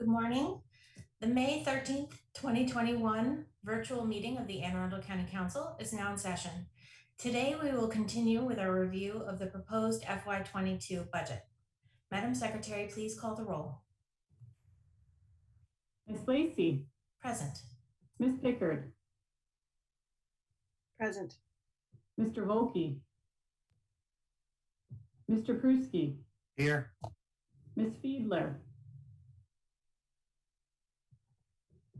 Good morning. The May 13th, 2021 virtual meeting of the Arundel County Council is now in session. Today, we will continue with our review of the proposed FY22 budget. Madam Secretary, please call the roll. Ms. Lacey. Present. Ms. Pickard. Present. Mr. Volke. Mr. Pruski. Here. Ms. Fiedler.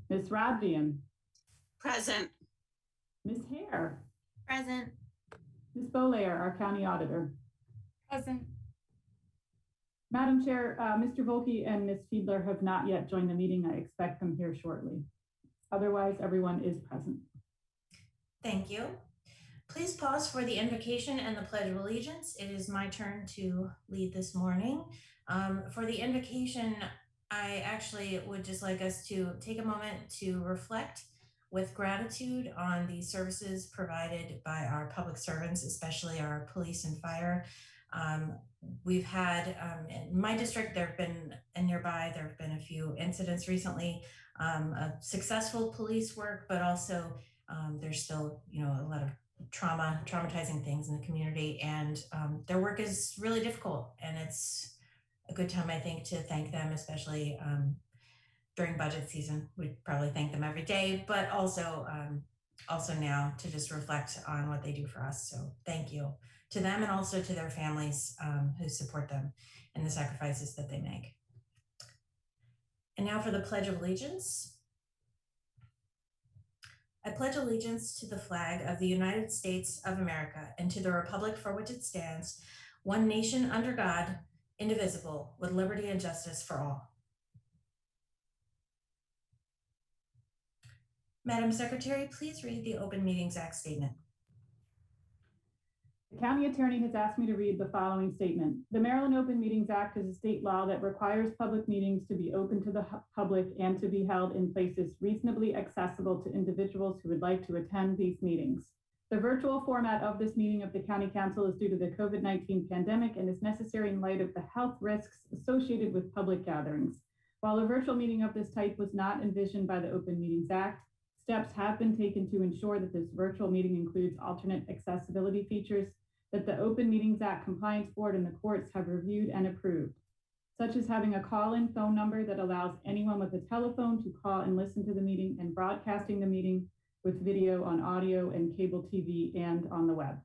Ms. Rodvian. Present. Ms. Hare. Present. Ms. Bolair, our County Auditor. Present. Madam Chair, Mr. Volke and Ms. Fiedler have not yet joined the meeting. I expect them here shortly. Otherwise, everyone is present. Thank you. Please pause for the invocation and the Pledge of Allegiance. It is my turn to lead this morning. For the invocation, I actually would just like us to take a moment to reflect with gratitude on the services provided by our public servants, especially our police and fire. We've had, in my district, there have been, and nearby, there have been a few incidents recently of successful police work, but also there's still, a lot of traumatizing things in the community, and their work is really difficult, and it's a good time, I think, to thank them, especially during budget season. We'd probably thank them every day, but also now to just reflect on what they do for us. So thank you to them and also to their families who support them and the sacrifices that they make. And now for the Pledge of Allegiance. I pledge allegiance to the flag of the United States of America and to the republic for which it stands, one nation under God, indivisible, with liberty and justice for all. Madam Secretary, please read the Open Meetings Act statement. The county attorney has asked me to read the following statement. The Maryland Open Meetings Act is a state law that requires public meetings to be open to the public and to be held in places reasonably accessible to individuals who would like to attend these meetings. The virtual format of this meeting of the County Council is due to the COVID-19 pandemic and is necessary in light of the health risks associated with public gatherings. While a virtual meeting of this type was not envisioned by the Open Meetings Act, steps have been taken to ensure that this virtual meeting includes alternate accessibility features that the Open Meetings Act Compliance Board and the courts have reviewed and approved, such as having a call-in phone number that allows anyone with a telephone to call and listen to the meeting, and broadcasting the meeting with video on audio and cable TV and on the web.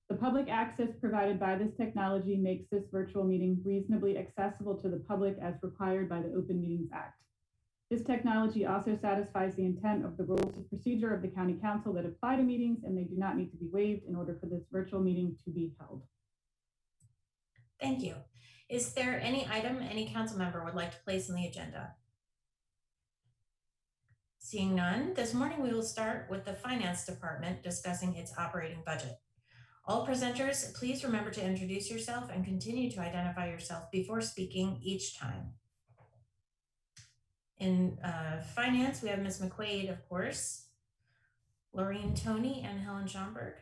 The public access provided by this technology makes this virtual meeting reasonably accessible to the public as required by the Open Meetings Act. This technology also satisfies the intent of the rules of procedure of the County Council that apply to meetings, and they do not need to be waived in order for this virtual meeting to be held. Thank you. Is there any item any council member would like to place on the agenda? Seeing none, this morning we will start with the Finance Department discussing its operating budget. All presenters, please remember to introduce yourself and continue to identify yourself before speaking each time. In finance, we have Ms. McQuaid, of course, Lorraine Toney, and Helen Schomburg.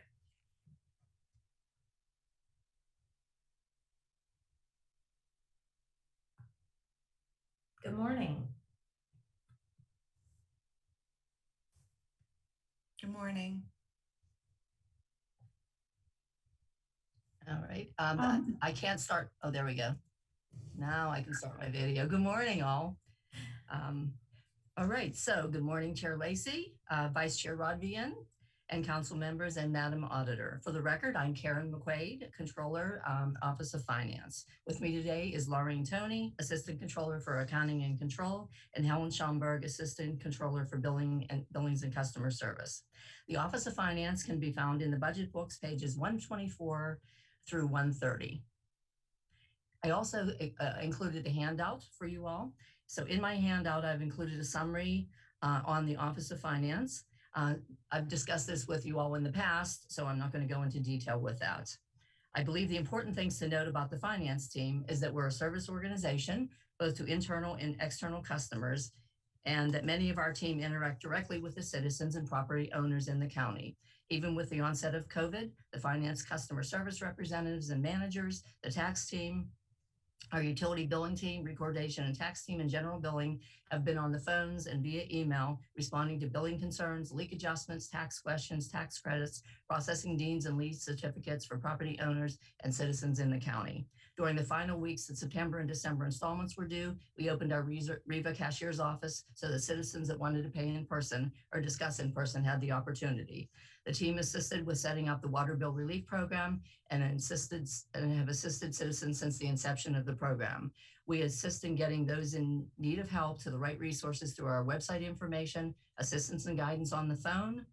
Good morning. Good morning. All right. I can't start. Oh, there we go. Now I can start my video. Good morning, all. All right, so good morning, Chair Lacey, Vice Chair Rodvian, and council members and Madam Auditor. For the record, I'm Karen McQuaid, Controller, Office of Finance. With me today is Lorraine Toney, Assistant Controller for Accounting and Control, and Helen Schomburg, Assistant Controller for Billings and Customer Service. The Office of Finance can be found in the budget books, pages 124 through 130. I also included a handout for you all. So in my handout, I've included a summary on the Office of Finance. I've discussed this with you all in the past, so I'm not going to go into detail with that. I believe the important things to note about the finance team is that we're a service organization, both to internal and external customers, and that many of our team interact directly with the citizens and property owners in the county. Even with the onset of COVID, the finance customer service representatives and managers, the tax team, Our utility billing team, recordation and tax team, and general billing have been on the phones and via email responding to billing concerns, leak adjustments, tax questions, tax credits, processing deeds and lease certificates for property owners and citizens in the county. During the final weeks that September and December installments were due, we opened our Riva cashier's office so that citizens that wanted to pay in person or discuss in person had the opportunity. The team assisted with setting up the water bill relief program and have assisted citizens since the inception of the program. We assist in getting those in need of help to the right resources through our website information, assistance and guidance on the phone,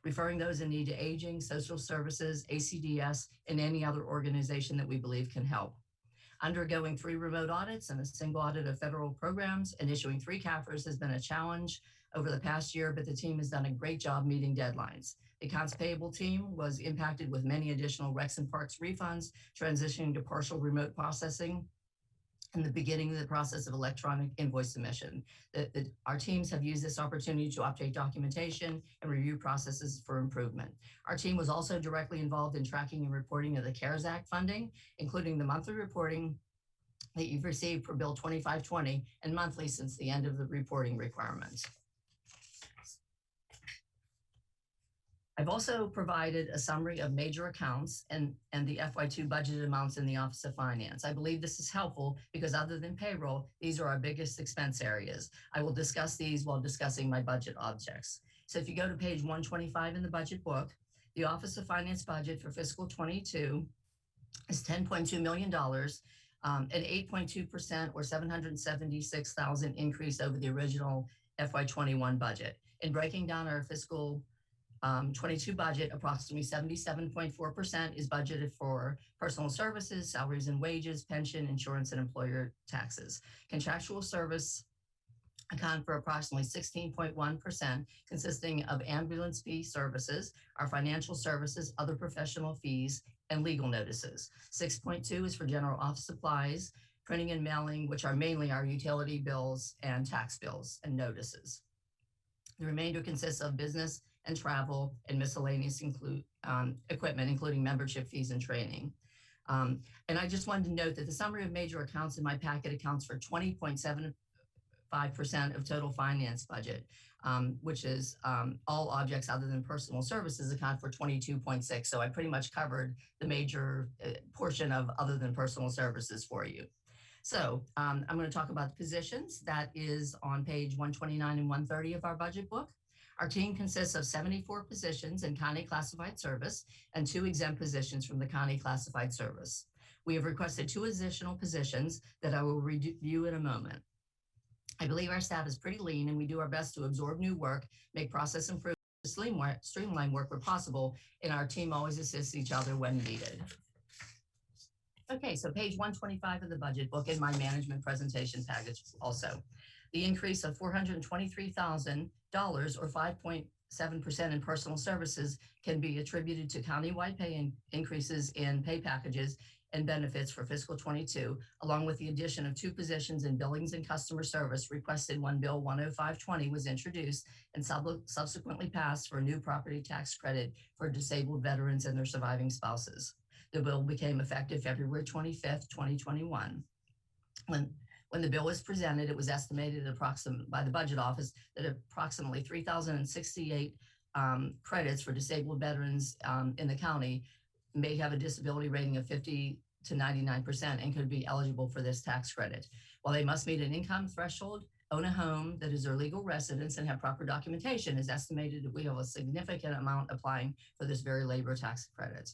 referring those in need to aging, social services, ACDS, and any other organization that we believe can help. Undergoing 3 remote audits and a single audit of federal programs and issuing 3 CAFRs has been a challenge over the past year, but the team has done a great job meeting deadlines. The accounts payable team was impacted with many additional Recs and Parks refunds, transitioning to partial remote processing and the beginning of the process of electronic invoice submission. Our teams have used this opportunity to update documentation and review processes for improvement. Our team was also directly involved in tracking and reporting of the CARES Act funding, including the monthly reporting that you've received for Bill 2520 and monthly since the end of the reporting requirements. I've also provided a summary of major accounts and the FY2 budgeted amounts in the Office of Finance. I believe this is helpful because other than payroll, these are our biggest expense areas. I will discuss these while discussing my budget objects. So if you go to page 125 in the budget book, the Office of Finance budget for fiscal 22 is $10.2 million, an 8.2% or $776,000 increase over the original FY21 budget. In breaking down our fiscal 22 budget, approximately 77.4% is budgeted for personal services, salaries and wages, pension, insurance, and employer taxes. Contractual service account for approximately 16.1%, consisting of ambulance fee services, our financial services, other professional fees, and legal notices. 6.2 is for general office supplies, printing and mailing, which are mainly our utility bills and tax bills and notices. The remainder consists of business and travel and miscellaneous equipment, including membership fees and training. And I just wanted to note that the summary of major accounts in my packet accounts for 20.75% of total finance budget, which is all objects other than personal services account for 22.6. So I pretty much covered the major portion of other than personal services for you. So I'm going to talk about the positions. That is on page 129 and 130 of our budget book. Our team consists of 74 positions in county classified service and 2 exempt positions from the county classified service. We have requested 2 additional positions that I will review in a moment. I believe our staff is pretty lean and we do our best to absorb new work, make process improvements, streamline work where possible, and our team always assists each other when needed. Okay, so page 125 of the budget book and my management presentation package also. The increase of $423,000 or 5.7% in personal services can be attributed to countywide pay increases in pay packages and benefits for fiscal 22, along with the addition of 2 positions in billings and customer service requested when Bill 10520 was introduced and subsequently passed for a new property tax credit for disabled veterans and their surviving spouses. The bill became effective February 25th, 2021. When the bill was presented, it was estimated by the budget office that approximately 3,068 credits for disabled veterans in the county may have a disability rating of 50 to 99% and could be eligible for this tax credit. While they must meet an income threshold, own a home that is their legal residence, and have proper documentation, is estimated that we have a significant amount applying for this very labor tax credit.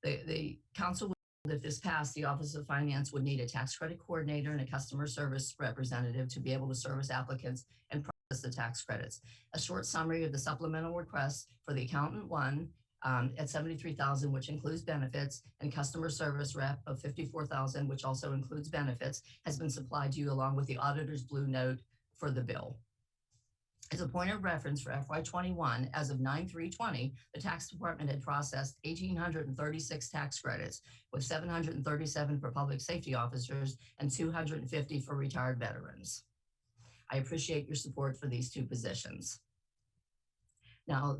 The council, if this passed, the Office of Finance would need a tax credit coordinator and a customer service representative to be able to service applicants and process the tax credits. A short summary of the supplemental request for the accountant one at $73,000, which includes benefits, and customer service rep of $54,000, which also includes benefits, has been supplied to you along with the auditor's blue note for the bill. As a point of reference for FY21, as of 9/3/20, the tax department had processed 1,836 tax credits, with 737 for public safety officers and 250 for retired veterans. I appreciate your support for these 2 positions. Now,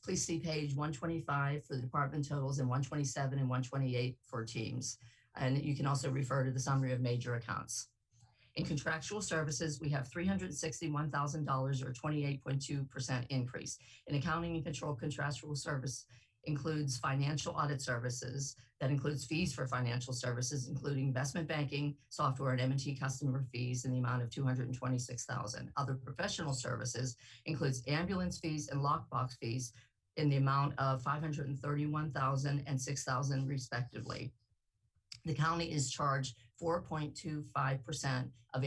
please see page 125 for the department totals and 127 and 128 for teams. And you can also refer to the summary of major accounts. In contractual services, we have $361,000 or 28.2% increase. In accounting and control, contractual service includes financial audit services. That includes fees for financial services, including investment banking, software, and M&T customer fees in the amount of $226,000. Other professional services includes ambulance fees and lockbox fees in the amount of $531,000 and $6,000 respectively. The county is charged 4.25% of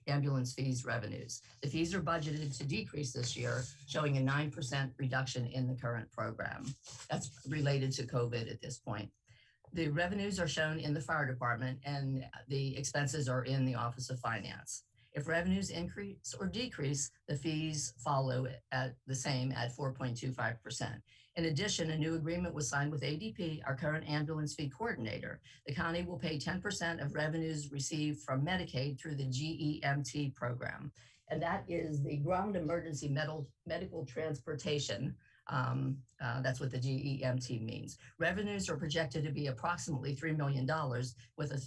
ambulance fees revenues. The fees are budgeted to decrease this year, showing a 9% reduction in the current program. That's related to COVID at this point. The revenues are shown in the fire department and the expenses are in the Office of Finance. If revenues increase or decrease, the fees follow at the same at 4.25%. In addition, a new agreement was signed with ADP, our current ambulance fee coordinator. The county will pay 10% of revenues received from Medicaid through the GEMT program. And that is the Ground Emergency Medical Transportation. That's what the GEMT means. Revenues are projected to be approximately $3 million with a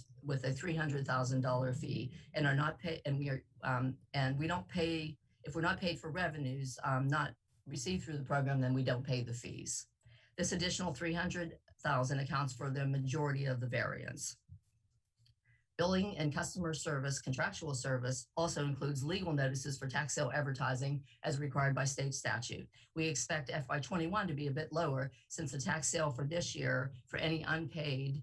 $300,000 fee, and are not paid. And we don't pay if we're not paid for revenues not received through the program. Then we don't pay the fees. This additional $300,000 accounts for the majority of the variance. Billing and customer service, contractual service, also includes legal notices for tax sale advertising as required by state statute. We expect FY21 to be a bit lower since the tax sale for this year for any unpaid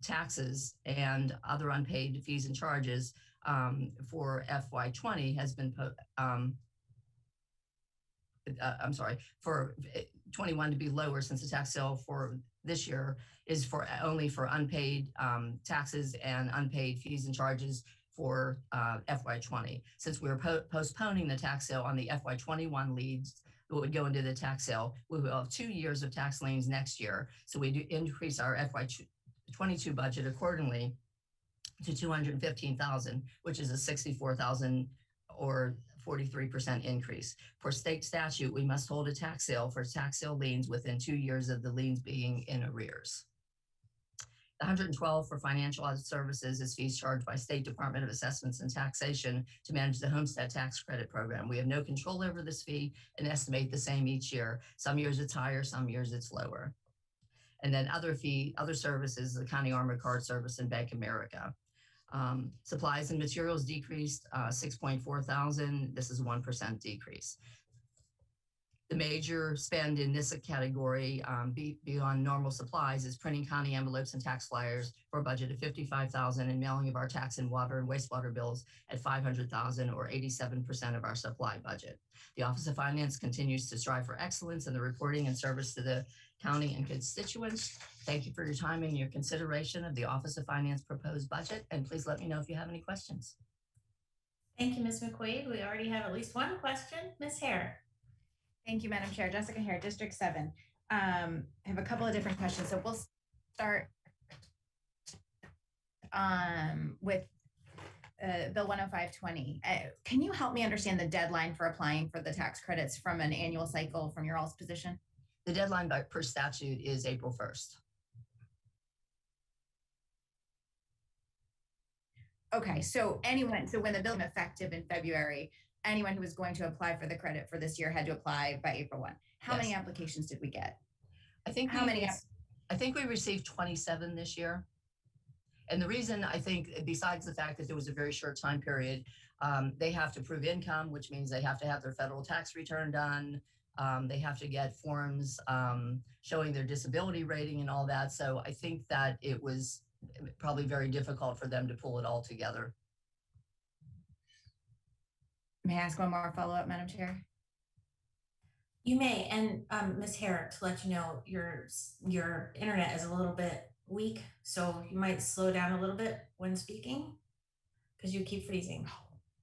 taxes and other unpaid fees and charges for FY20 has been for 21 to be lower since the tax sale for this year is only for unpaid taxes and unpaid fees and charges for FY20. Since we're postponing the tax sale on the FY21 leads that would go into the tax sale, we will have 2 years of tax liens next year. So we do increase our FY22 budget accordingly to $215,000, which is a $64,000 or 43% increase. For state statute, we must hold a tax sale for tax sale liens within 2 years of the liens being in arrears. The 112 for financial audit services is fees charged by State Department of Assessments and Taxation to manage the homestead tax credit program. We have no control over this fee and estimate the same each year. Some years it's higher, some years it's lower. And then other services, the County Armored Card Service and Bank America. Supplies and materials decreased 6.4 thousand. This is a 1% decrease. The major spend in this category beyond normal supplies is printing county envelopes and tax flyers for a budget of $55,000 and mailing of our tax and water and wastewater bills at $500,000 or 87% of our supply budget. The Office of Finance continues to strive for excellence in the reporting and service to the county and constituents. Thank you for your time and your consideration of the Office of Finance proposed budget. And please let me know if you have any questions. Thank you, Ms. McQuaid. We already have at least one question. Ms. Hare. Thank you, Madam Chair. Jessica Hare, District 7. I have a couple of different questions. So we'll start with Bill 10520. Can you help me understand the deadline for applying for the tax credits from an annual cycle from your all's position? The deadline per statute is April 1st. Okay, so when the bill became effective in February, anyone who was going to apply for the credit for this year had to apply by April 1. How many applications did we get? I think we received 27 this year. And the reason, I think, besides the fact that there was a very short time period, they have to prove income, which means they have to have their federal tax return done. They have to get forms showing their disability rating and all that. So I think that it was probably very difficult for them to pull it all together. May I ask one more follow-up, Madam Chair? You may, and Ms. Hare, to let you know, your internet is a little bit weak, so you might slow down a little bit when speaking because you keep freezing.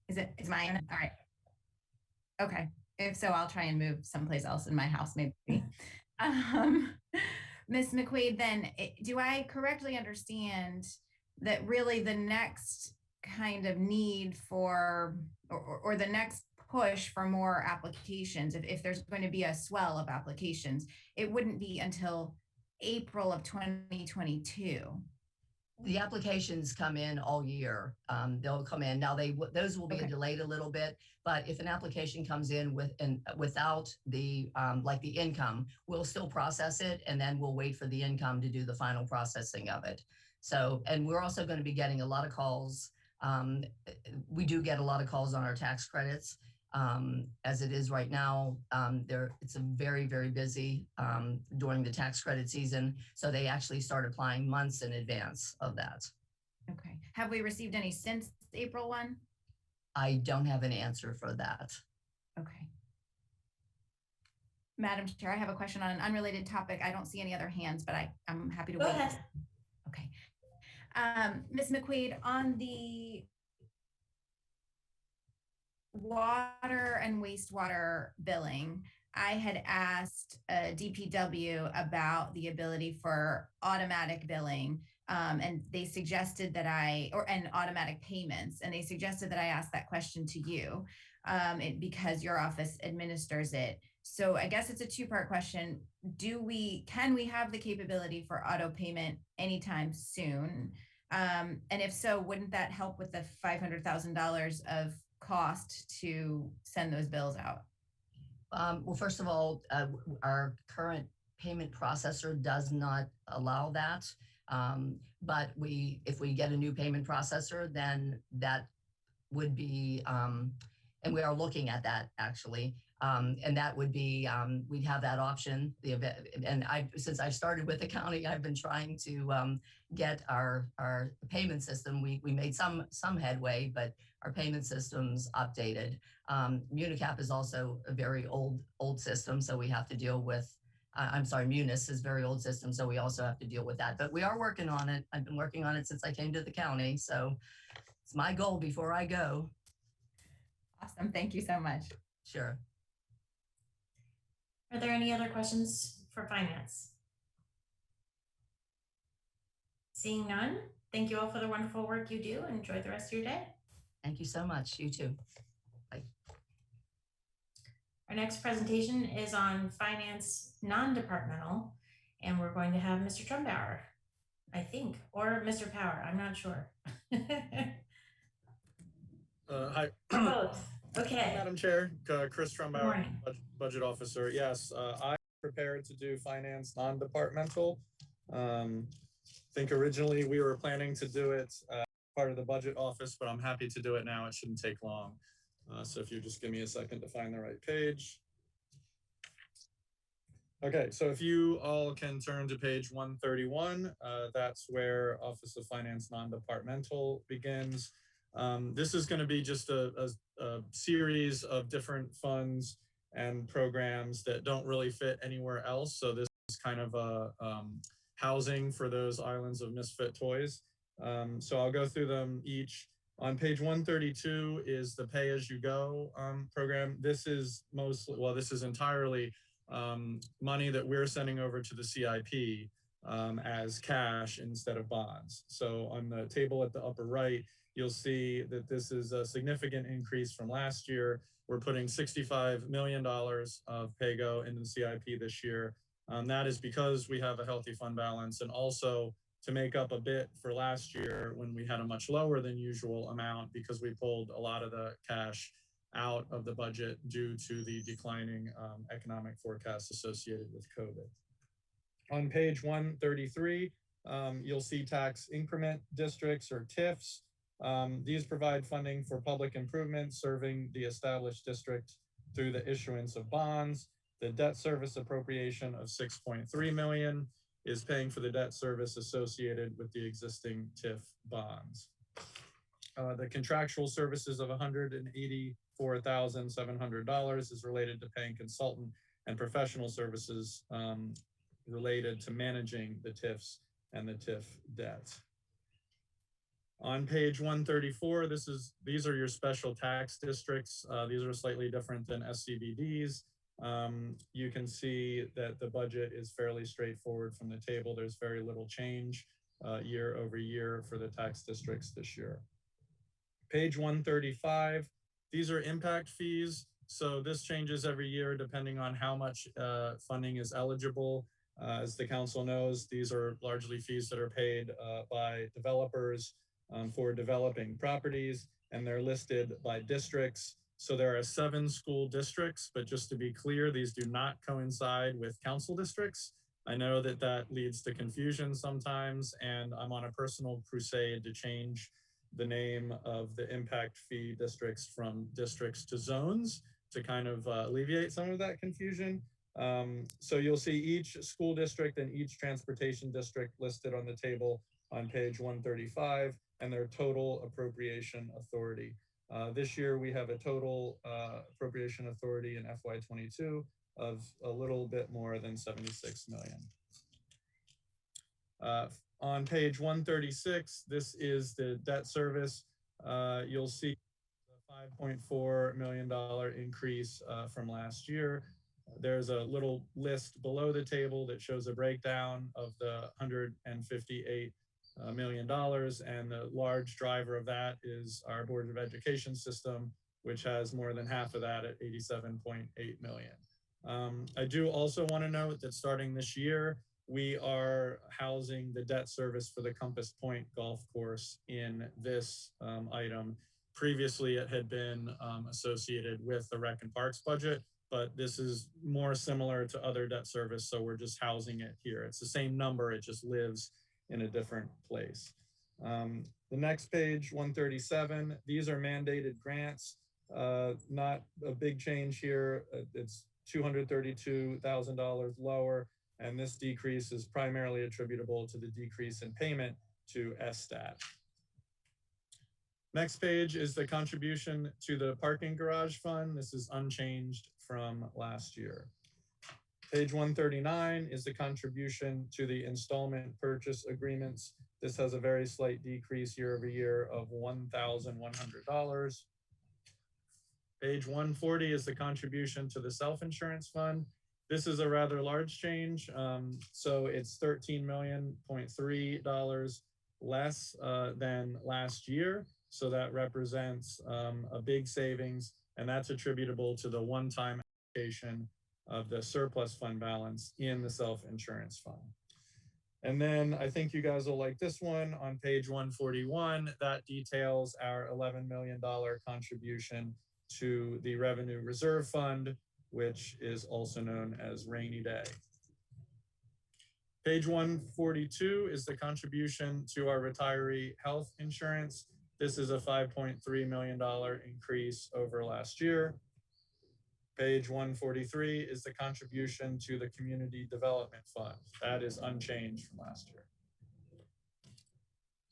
Is my internet? All right. Okay. If so, I'll try and move someplace else in my house, maybe. Ms. McQuaid, then, do I correctly understand that really the next kind of need for, or the next push for more applications, if there's going to be a swell of applications, it wouldn't be until April of 2022? The applications come in all year. They'll come in now. Those will be delayed a little bit, but if an application comes in without the like the income, we'll still process it, and then we'll wait for the income to do the final processing of it. So, and we're also going to be getting a lot of calls. We do get a lot of calls on our tax credits. As it is right now, it's a very, very busy during the tax credit season. So they actually start applying months in advance of that. Okay. Have we received any since April 1? I don't have an answer for that. Okay. Madam Chair, I have a question on an unrelated topic. I don't see any other hands, but I'm happy to wait. Go ahead. Okay. Ms. McQuaid, on the water and wastewater billing, I had asked DPW about the ability for automatic billing, and they suggested that and automatic payments, and they suggested that I ask that question to you because your office administers it. So I guess it's a two-part question. Can we have the capability for auto payment anytime soon? And if so, wouldn't that help with the $500,000 of cost to send those bills out? Well, first of all, our current payment processor does not allow that. But if we get a new payment processor, then that would be, and we are looking at that actually. And that would be, we'd have that option. And since I've started with the county, I've been trying to get our payment system. We made some headway, but our payment system's updated. Municap is also a very old system, so we have to deal with. I'm sorry, Munis is a very old system, so we also have to deal with that. But we are working on it. I've been working on it since I came to the county, so it's my goal before I go. Awesome, thank you so much. Sure. Are there any other questions for finance? Seeing none, thank you all for the wonderful work you do. Enjoy the rest of your day. Thank you so much. You too. Bye. Our next presentation is on finance non-departmental, and we're going to have Mr. Trumbauer, I think, or Mr. Power. I'm not sure. Hi. Both. Okay. Madam Chair, Chris Trumbauer, Budget Officer. Yes, I'm prepared to do finance non-departmental. I think originally we were planning to do it part of the budget office, but I'm happy to do it now. It shouldn't take long. So if you just give me a second to find the right page. Okay, so if you all can turn to page 131, that's where Office of Finance non-departmental begins. This is going to be just a series of different funds and programs that don't really fit anywhere else. So this is kind of a housing for those islands of misfit toys. So I'll go through them each. On page 132 is the pay-as-you-go program. This is this is entirely money that we're sending over to the CIP as cash instead of bonds. So on the table at the upper right, you'll see that this is a significant increase from last year. We're putting $65 million of PAYGO into the CIP this year. That is because we have a healthy fund balance, and also to make up a bit for last year when we had a much lower than usual amount because we pulled a lot of the cash out of the budget due to the declining economic forecasts associated with COVID. On page 133, you'll see tax increment districts, or TIFs. These provide funding for public improvements serving the established district through the issuance of bonds. The debt service appropriation of $6.3 million is paying for the debt service associated with the existing TIF bonds. The contractual services of $184,700 is related to paying consultant and professional services related to managing the TIFs and the TIF debt. On page 134, these are your special tax districts. These are slightly different than SCBDs. You can see that the budget is fairly straightforward from the table. There's very little change year over year for the tax districts this year. Page 135, these are impact fees. So this changes every year depending on how much funding is eligible. As the council knows, these are largely fees that are paid by developers for developing properties, and they're listed by districts. So there are 7 school districts, but just to be clear, these do not coincide with council districts. I know that that leads to confusion sometimes, and I'm on a personal crusade to change the name of the impact fee districts from districts to zones to kind of alleviate some of that confusion. So you'll see each school district and each transportation district listed on the table on page 135 and their total appropriation authority. This year we have a total appropriation authority in FY22 of a little bit more than 76 million. On page 136, this is the debt service. You'll see a $5.4 million increase from last year. There's a little list below the table that shows a breakdown of the $158 million, and the large driver of that is our Board of Education system, which has more than half of that at 87.8 million. I do also want to note that starting this year, we are housing the debt service for the Compass Point golf course in this item. Previously, it had been associated with the Rec and Parks budget, but this is more similar to other debt service, so we're just housing it here. It's the same number, it just lives in a different place. The next page, 137, these are mandated grants. Not a big change here. It's $232,000 lower, and this decrease is primarily attributable to the decrease in payment to SSTAT. Next page is the contribution to the parking garage fund. This is unchanged from last year. Page 139 is the contribution to the installment purchase agreements. This has a very slight decrease year over year of $1,100. Page 140 is the contribution to the self-insurance fund. This is a rather large change. So it's $13.3 million less than last year. So that represents a big savings, and that's attributable to the one-time allocation of the surplus fund balance in the self-insurance fund. And then I think you guys will like this one on page 141. That details our $11 million contribution to the Revenue Reserve Fund, which is also known as Rainy Day. Page 142 is the contribution to our retiree health insurance. This is a $5.3 million increase over last year. Page 143 is the contribution to the Community Development Fund. That is unchanged from last year.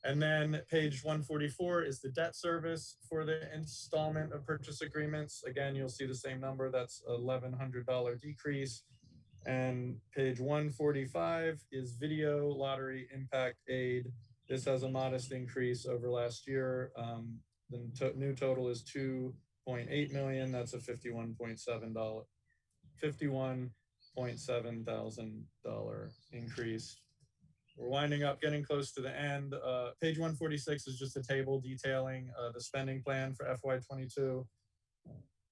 And then page 144 is the debt service for the installment of purchase agreements. Again, you'll see the same number. That's $1,100 decrease. And page 145 is video lottery impact aid. This has a modest increase over last year. The new total is $2.8 million. That's a $51.7 thousand increase. We're winding up, getting close to the end. Page 146 is just a table detailing the spending plan for FY22.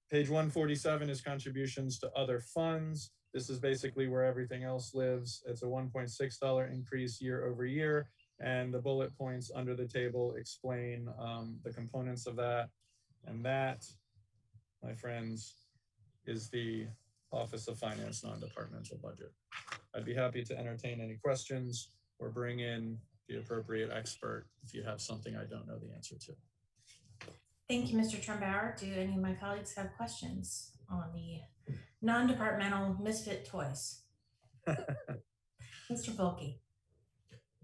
Page 147 is contributions to other funds. This is basically where everything else lives. It's a $1.6 increase year over year. And the bullet points under the table explain the components of that. And that, my friends, is the Office of Finance non-departmental budget. I'd be happy to entertain any questions or bring in the appropriate expert if you have something I don't know the answer to. Thank you, Mr. Trumbauer. Do any of my colleagues have questions on the non-departmental misfit toys? Mr. Volke.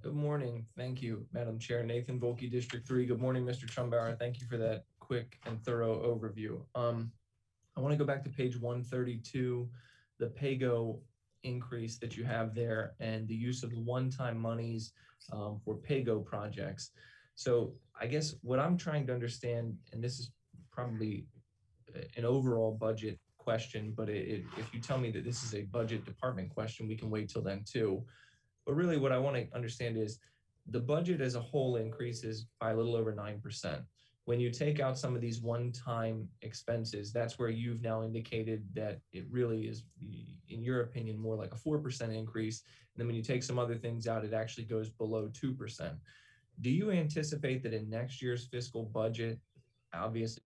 Good morning. Thank you, Madam Chair. Nathan Volke, District 3. Good morning, Mr. Trumbauer. Thank you for that quick and thorough overview. I want to go back to page 132, the PAYGO increase that you have there and the use of the one-time monies for PAYGO projects. So I guess what I'm trying to understand, and this is probably an overall budget question, but if you tell me that this is a budget department question, we can wait till then too. But really what I want to understand is the budget as a whole increases by a little over 9%, When you take out some of these one-time expenses, that's where you've now indicated that it really is, in your opinion, more like a 4% increase. And then when you take some other things out, it actually goes below 2%. Do you anticipate that in next year's fiscal budget, obviously,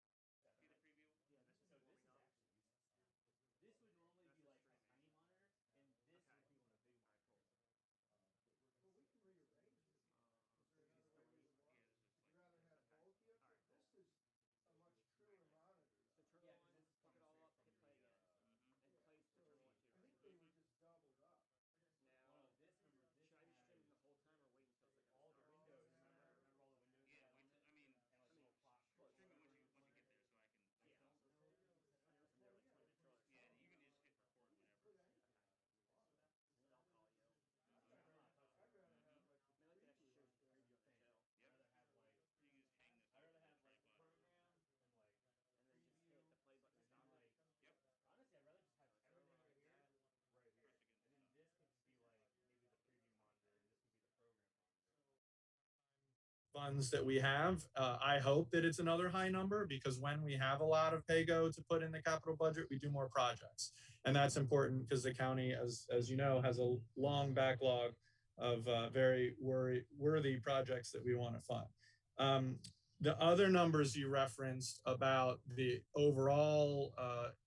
funds that we have. I hope that it's another high number, because when we have a lot of pay-go to put in the capital budget, we do more projects. And that's important because the county, as you know, has a long backlog of very worthy projects that we want to fund. The other numbers you referenced about the overall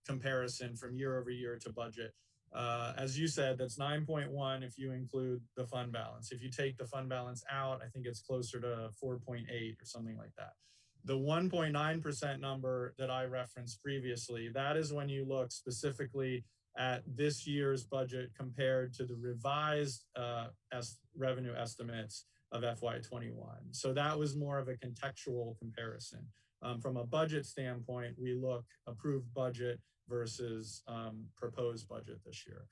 comparison from year over year to budget, as you said, that's 9.1 if you include the fund balance. If you take the fund balance out, I think it's closer to 4.8 or something like that. The 1.9% number that I referenced previously, that is when you look specifically at this year's budget compared to the revised revenue estimates of FY21. So that was more of a contextual comparison. From a budget standpoint, we look approved budget versus proposed budget this year.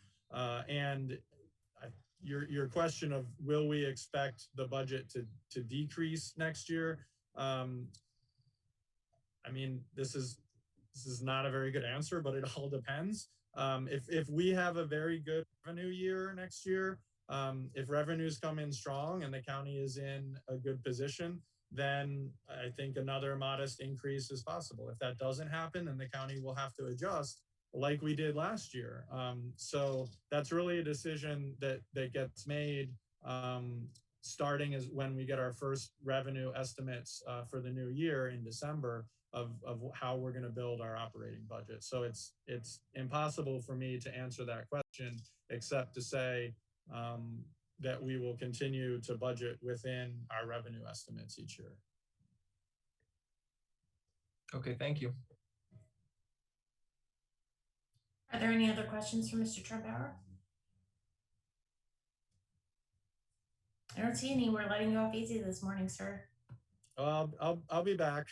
And your question of will we expect the budget to decrease next year? I mean, this is not a very good answer, but it all depends. If we have a very good revenue year next year, if revenues come in strong and the county is in a good position, then I think another modest increase is possible. If that doesn't happen, then the county will have to adjust like we did last year. So that's really a decision that gets made starting as when we get our first revenue estimates for the new year in December of how we're going to build our operating budget. So it's impossible for me to answer that question except to say that we will continue to budget within our revenue estimates each year. okay, thank you. Are there any other questions for Mr. Trumpauer? I don't see any. We're letting you off easy this morning, sir. I'll be back.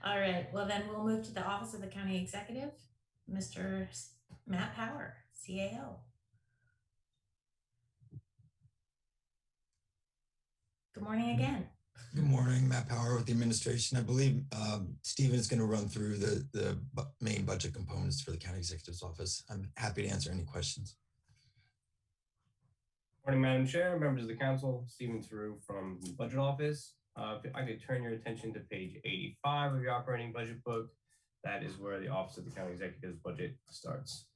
All right. Well, then we'll move to the Office of the County Executive, Mr. Matt Power, CAO. Good morning again. Good morning, Matt Power with the administration. I believe Stephen is going to run through the main budget components for the County Executive's Office. I'm happy to answer any questions. Morning, Madam Chair, members of the council, Stephen Through from the Budget Office. If I could turn your attention to page 85 of your operating budget book, that is where the Office of the County Executive's budget starts.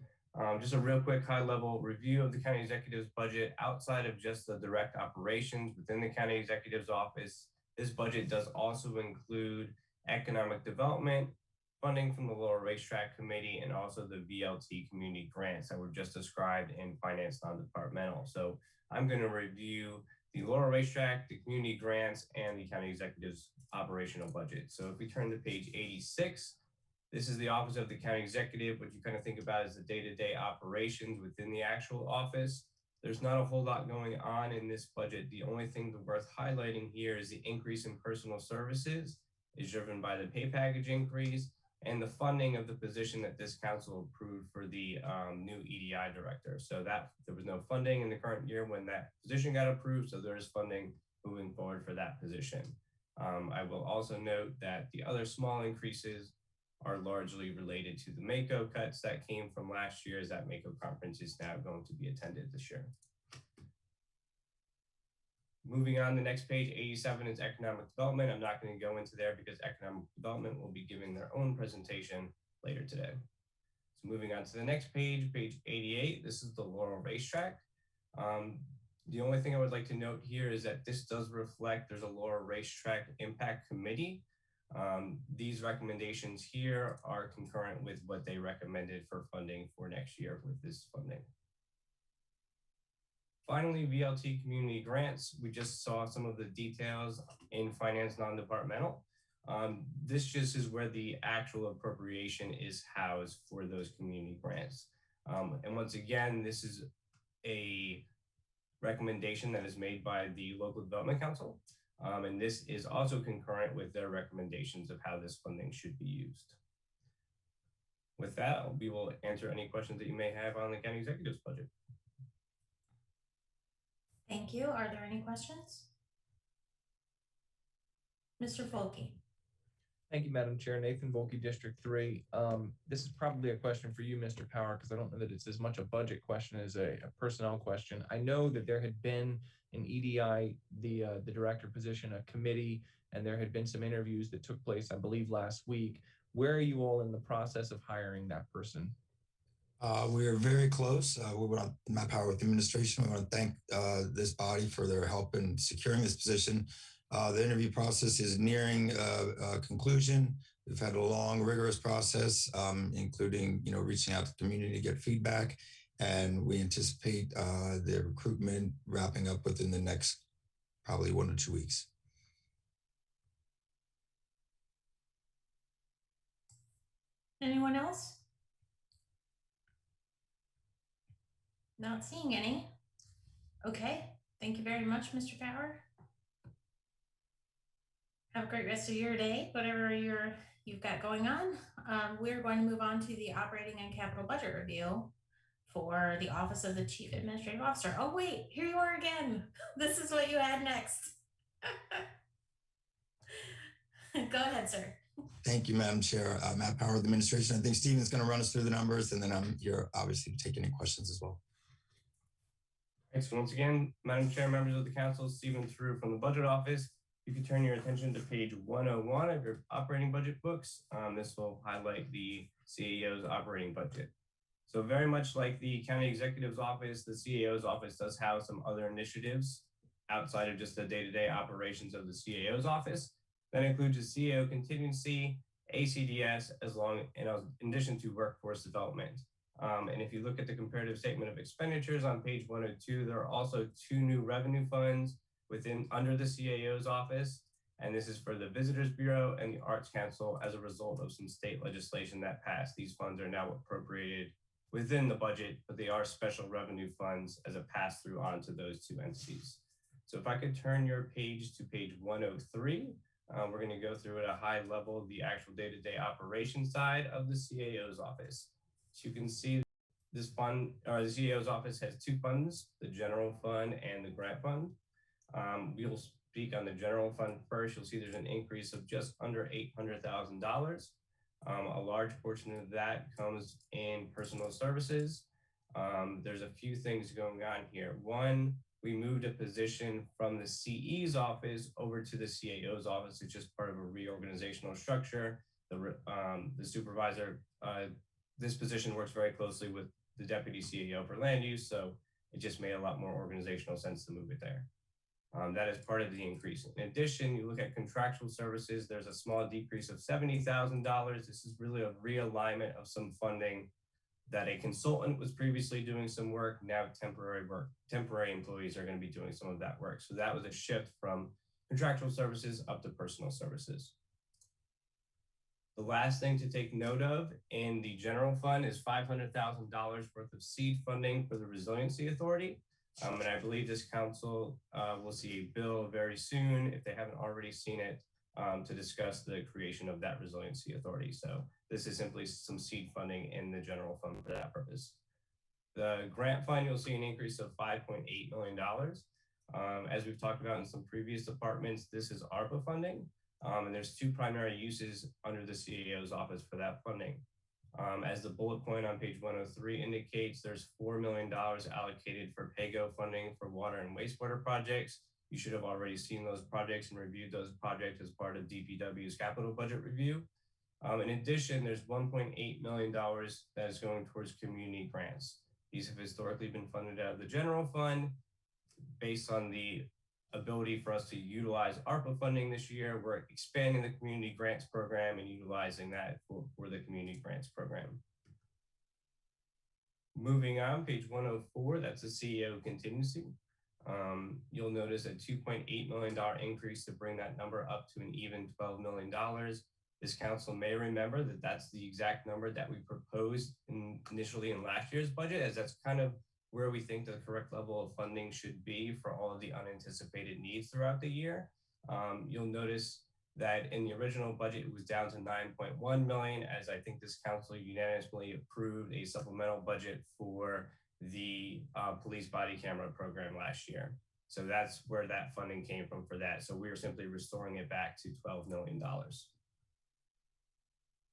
Just a real quick high-level review of the County Executive's budget outside of just the direct operations within the County Executive's Office. This budget does also include economic development, funding from the Lower Racetrack Committee, and also the VLT community grants that were just described in Finance Non-Departmental. So I'm going to review the Lower Racetrack, the community grants, and the County Executive's operational budget. So if we turn to page 86, this is the Office of the County Executive. What you kind of think about is the day-to-day operations within the actual office. There's not a whole lot going on in this budget. The only thing that's worth highlighting here is the increase in personal services is driven by the pay package increase and the funding of the position that this council approved for the new EDI director. So that there was no funding in the current year when that position got approved. So there is funding moving forward for that position. I will also note that the other small increases are largely related to the MACO cuts that came from last year, as that MACO conference is now going to be attended this year. Moving on, the next page, 87, is economic development. I'm not going to go into there because economic development will be giving their own presentation later today. So moving on to the next page, page 88, this is the Laurel Racetrack. The only thing I would like to note here is that this does reflect there's a Laurel Racetrack Impact Committee. These recommendations here are concurrent with what they recommended for funding for next year with this funding. Finally, VLT community grants. We just saw some of the details in finance non-departmental. This just is where the actual appropriation is housed for those community grants. And once again, this is a recommendation that is made by the local development council. And this is also concurrent with their recommendations of how this funding should be used. With that, we will answer any questions that you may have on the county executive's budget. Thank you. Are there any questions? Mr. Folke. Thank you, Madam Chair. Nathan Volke, District 3. This is probably a question for you, Mr. Power, because I don't know that it's as much a budget question as a personnel question. I know that there had been an EDI, the director position, a committee, and there had been some interviews that took place, I believe, last week. Where are you all in the process of hiring that person? We are very close. We want to map power with the administration. We want to thank this body for their help in securing this position. The interview process is nearing conclusion. We've had a long, rigorous process, including reaching out to the community to get feedback, and we anticipate the recruitment wrapping up within the next probably 1 to 2 weeks. Anyone else? Not seeing any. Okay, thank you very much, Mr. Power. Have a great rest of your day, whatever you've got going on. We're going to move on to the operating and capital budget review for the Office of the Chief Administrative Officer. Oh wait, here you are again. This is what you had next. Go ahead, sir. Thank you, Madam Chair. Matt Power, the administration. I think Stephen's going to run us through the numbers, and then I'm here obviously to take any questions as well. Thanks. So once again, Madam Chair, members of the council, Stephen Through from the Budget Office. You can turn your attention to page 101 of your operating budget books. This will highlight the CAO's operating budget. So very much like the county executive's office, the CAO's office does have some other initiatives outside of just the day-to-day operations of the CAO's office. That includes the CAO contingency, ACDS, in addition to workforce development. And if you look at the comparative statement of expenditures on page 102, there are also 2 new revenue funds under the CAO's office. And this is for the Visitors Bureau and the Arts Council as a result of some state legislation that passed. These funds are now appropriated within the budget, but they are special revenue funds as a pass-through onto those 2 entities. So if I could turn your page to page 103, we're going to go through at a high level the actual day-to-day operation side of the CAO's office. So you can see this fund, or the CAO's office has 2 funds, the general fund and the grant fund. We'll speak on the general fund first. You'll see there's an increase of just under $800,000. A large portion of that comes in personal services. There's a few things going on here. One, we moved a position from the CE's office over to the CAO's office. It's just part of a reorganizational structure. The supervisor, this position works very closely with the deputy CAO for land use, so it just made a lot more organizational sense to move it there. That is part of the increase. In addition, you look at contractual services, there's a small decrease of $70,000. This is really a realignment of some funding that a consultant was previously doing some work. Now temporary employees are going to be doing some of that work. So that was a shift from contractual services up to personal services. The last thing to take note of in the general fund is $500,000 worth of seed funding for the Resiliency Authority. And I believe this council will see a bill very soon, if they haven't already seen it, to discuss the creation of that Resiliency Authority. So this is simply some seed funding in the general fund for that purpose. The grant fund, you'll see an increase of $5.8 million. As we've talked about in some previous departments, this is ARPA funding. And there's 2 primary uses under the CAO's office for that funding. As the bullet point on page 103 indicates, there's $4 million allocated for PAYGO funding for water and wastewater projects. You should have already seen those projects and reviewed those projects as part of DPW's capital budget review. In addition, there's $1.8 million that is going towards community grants. These have historically been funded out of the general fund. Based on the ability for us to utilize ARPA funding this year, we're expanding the community grants program and utilizing that for the community grants program. Moving on, page 104, that's the CEO contingency. You'll notice a $2.8 million increase to bring that number up to an even $12 million. This council may remember that that's the exact number that we proposed initially in last year's budget, as that's kind of where we think the correct level of funding should be for all of the unanticipated needs throughout the year. You'll notice that in the original budget, it was down to 9.1 million, as I think this council unanimously approved a supplemental budget for the police body camera program last year. So that's where that funding came from for that. So we are simply restoring it back to $12 million.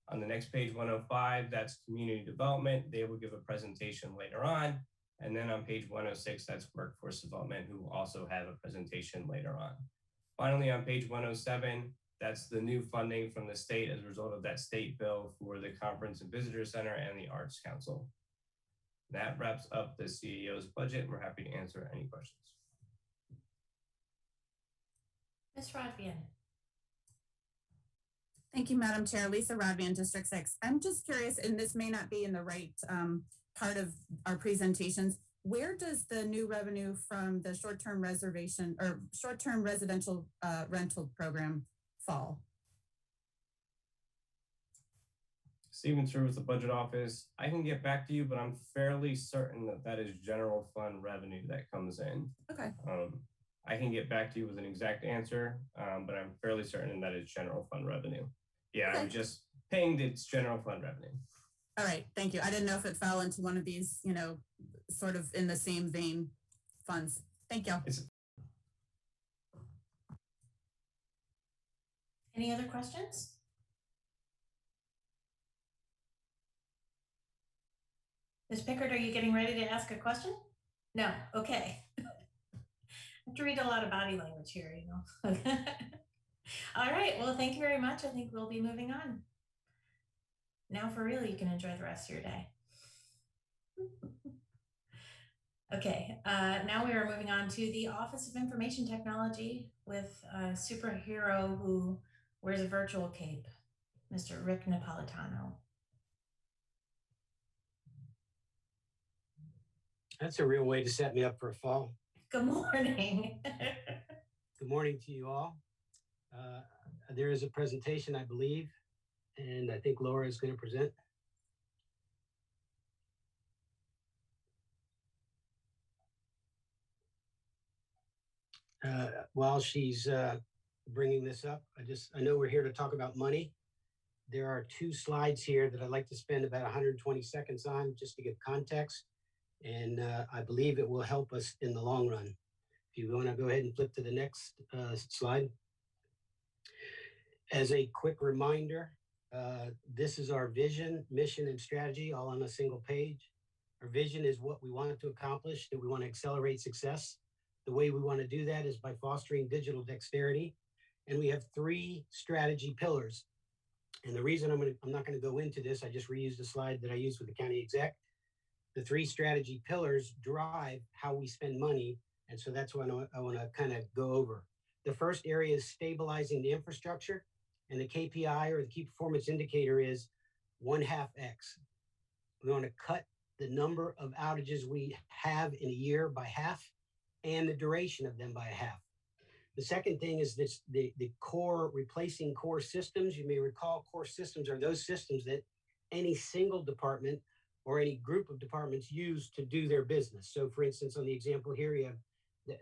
On the next page, 105, that's community development. They will give a presentation later on. And then on page 106, that's workforce development, who will also have a presentation later on. Finally, on page 107, that's the new funding from the state as a result of that state bill for the Conference and Visitor Center and the Arts Council. That wraps up the CEO's budget. We're happy to answer any questions. Ms. Rodvian. Thank you, Madam Chair. Lisa Rodvian, District 6. I'm just curious, and this may not be in the right part of our presentations, where does the new revenue from the short-term reservation or short-term residential rental program fall? Stephen through with the budget office. I can get back to you, but I'm fairly certain that that is general fund revenue that comes in. Okay. I can get back to you with an exact answer, but I'm fairly certain that is general fund revenue. Yeah, okay. I'm just pinged it's general fund revenue. All right, thank you. I didn't know if it fell into one of these, you know, sort of in the same vein funds. Thank you. Any other questions? Ms. Pickard, are you getting ready to ask a question? No, okay. I have to read a lot of body language here, you know. All right, well, thank you very much. I think we'll be moving on. Now for real, you can enjoy the rest of your day. Okay, now we are moving on to the Office of Information Technology with a superhero who wears a virtual cape, Mr. Rick Napolitano. That's a real way to set me up for a fall. Good morning. Good morning to you all. There is a presentation, I believe, and I think Laura is going to present. While she's bringing this up, I know we're here to talk about money. There are two slides here that I'd like to spend about 120 seconds on just to give context. And I believe it will help us in the long run. If you want to go ahead and flip to the next slide. As a quick reminder, this is our vision, mission, and strategy all on a single page. Our vision is what we want to accomplish, that we want to accelerate success. The way we want to do that is by fostering digital dexterity. And we have 3 strategy pillars. And the reason I'm not going to go into this, I just reused a slide that I used with the county exec. The 3 strategy pillars drive how we spend money. And so that's what I want to kind of go over. The first area is stabilizing the infrastructure. And the KPI or the key performance indicator is 1/2 X. We want to cut the number of outages we have in a year by half and the duration of them by a half. The second thing is the core, replacing core systems. You may recall core systems are those systems that any single department or any group of departments use to do their business. So for instance, on the example here, you have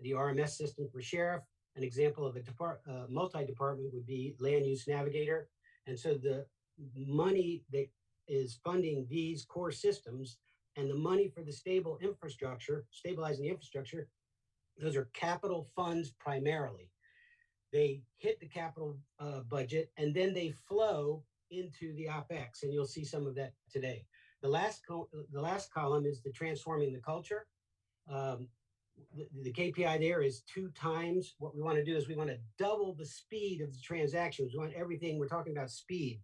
the RMS system for sheriff. An example of a multi-department would be Land Use Navigator. And so the money that is funding these core systems and the money for the stable infrastructure, stabilizing the infrastructure, those are capital funds primarily. They hit the capital budget and then they flow into the OpEx, and you'll see some of that today. The last column is the transforming the culture. The KPI there is 2 times. What we want to do is we want to double the speed of the transactions. We want everything. We're talking about speed.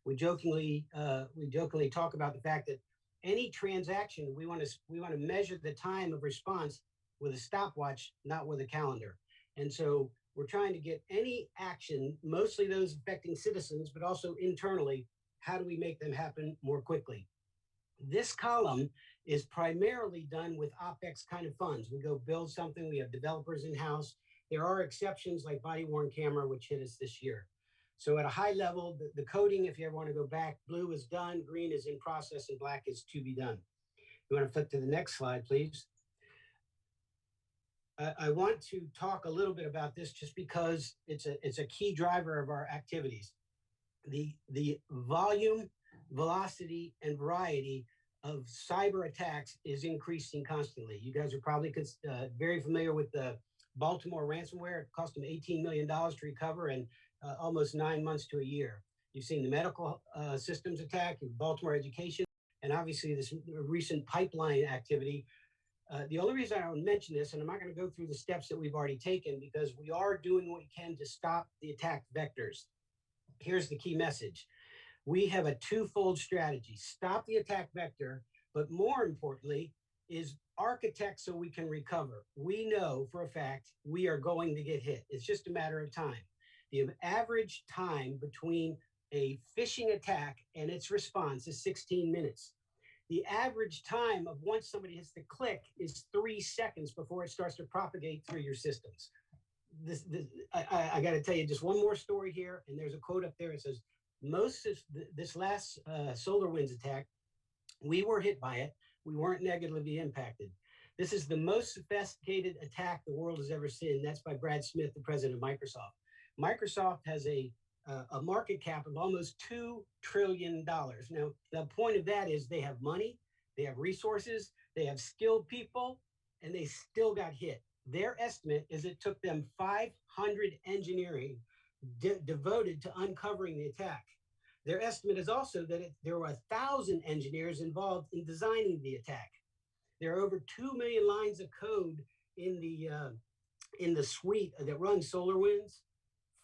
We jokingly talk about the fact that any transaction we want to measure the time of response with a stopwatch, not with a calendar. And so we're trying to get any action, mostly those affecting citizens, but also internally. How do we make them happen more quickly? This column is primarily done with OpEx kind of funds. We go build something, we have developers in-house. There are exceptions like body-worn camera, which hit us this year. So at a high level, the coding, if you ever want to go back, blue is done, green is in process, and black is to be done. You want to flip to the next slide, please. I want to talk a little bit about this just because it's a key driver of our activities. The volume, velocity, and variety of cyber attacks is increasing constantly. You guys are probably very familiar with the Baltimore ransomware. It cost them $18 million to recover and almost 9 months to a year. You've seen the medical systems attack, Baltimore education, and obviously this recent pipeline activity. The only reason I don't mention this, and I'm not going to go through the steps that we've already taken, because we are doing what we can to stop the attack vectors. Here's the key message. We have a twofold strategy: stop the attack vector, but more importantly is architect so we can recover. We know for a fact we are going to get hit. It's just a matter of time. The average time between a phishing attack and its response is 16 minutes. The average time of once somebody hits the click is 3 seconds before it starts to propagate through your systems. I got to tell you just one more story here, and there's a quote up there. It says, most of this last SolarWinds attack, we were hit by it. We weren't negatively impacted. This is the most sophisticated attack the world has ever seen. That's by Brad Smith, the president of Microsoft. Microsoft has a market cap of almost $2 trillion. Now, the point of that is they have money, they have resources, they have skilled people, and they still got hit. Their estimate is it took them 500 engineering devoted to uncovering the attack. Their estimate is also that there were 1,000 engineers involved in designing the attack. There are over 2 million lines of code in the suite that runs SolarWinds.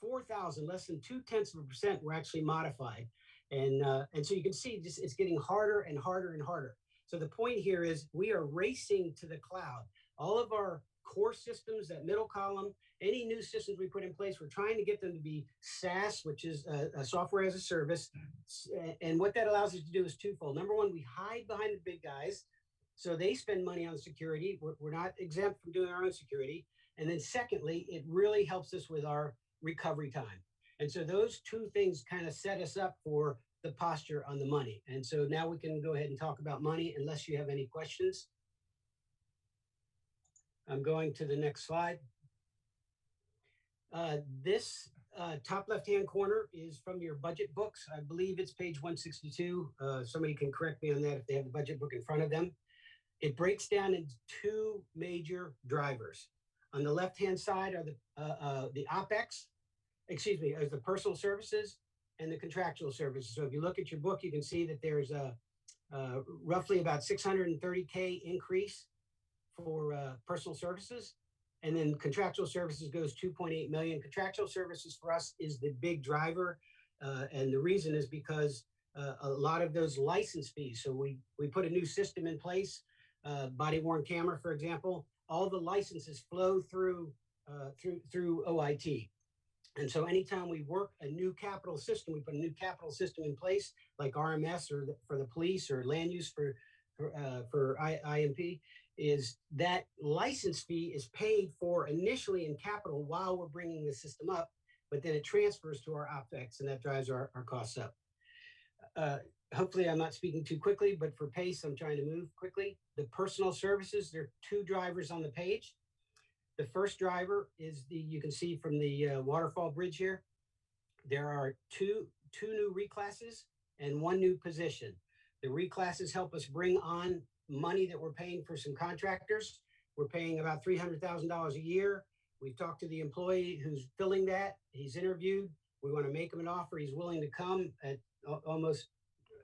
4,000, less than 0.2% were actually modified. And so you can see just it's getting harder and harder and harder. So the point here is we are racing to the cloud. All of our core systems, that middle column, any new systems we put in place, we're trying to get them to be SaaS, which is a software as a service. And what that allows us to do is twofold. Number one, we hide behind the big guys, so they spend money on security. We're not exempt from doing our own security. And then secondly, it really helps us with our recovery time. And so those two things kind of set us up for the posture on the money. And so now we can go ahead and talk about money unless you have any questions. I'm going to the next slide. This top left-hand corner is from your budget books. I believe it's page 162. Somebody can correct me on that if they have the budget book in front of them. It breaks down into 2 major drivers. On the left-hand side are the OpEx, as the personal services and the contractual services. So if you look at your book, you can see that there's a roughly about $630K increase for personal services. And then contractual services goes 2.8 million. Contractual services for us is the big driver. And the reason is because a lot of those license fees. So we put a new system in place, body-worn camera, for example. All the licenses flow through OIT. And so anytime we work a new capital system, we put a new capital system in place, like RMS or for the police or land use for IMP, is that license fee is paid for initially in capital while we're bringing the system up, but then it transfers to our OpEx, and that drives our costs up. Hopefully I'm not speaking too quickly, but for pace, I'm trying to move quickly. The personal services, there are 2 drivers on the page. The first driver is you can see from the waterfall bridge here, there are two new reclasses and 1 new position. The reclasses help us bring on money that we're paying for some contractors. We're paying about $300,000 a year. We've talked to the employee who's filling that. He's interviewed. We want to make him an offer. He's willing to come at almost,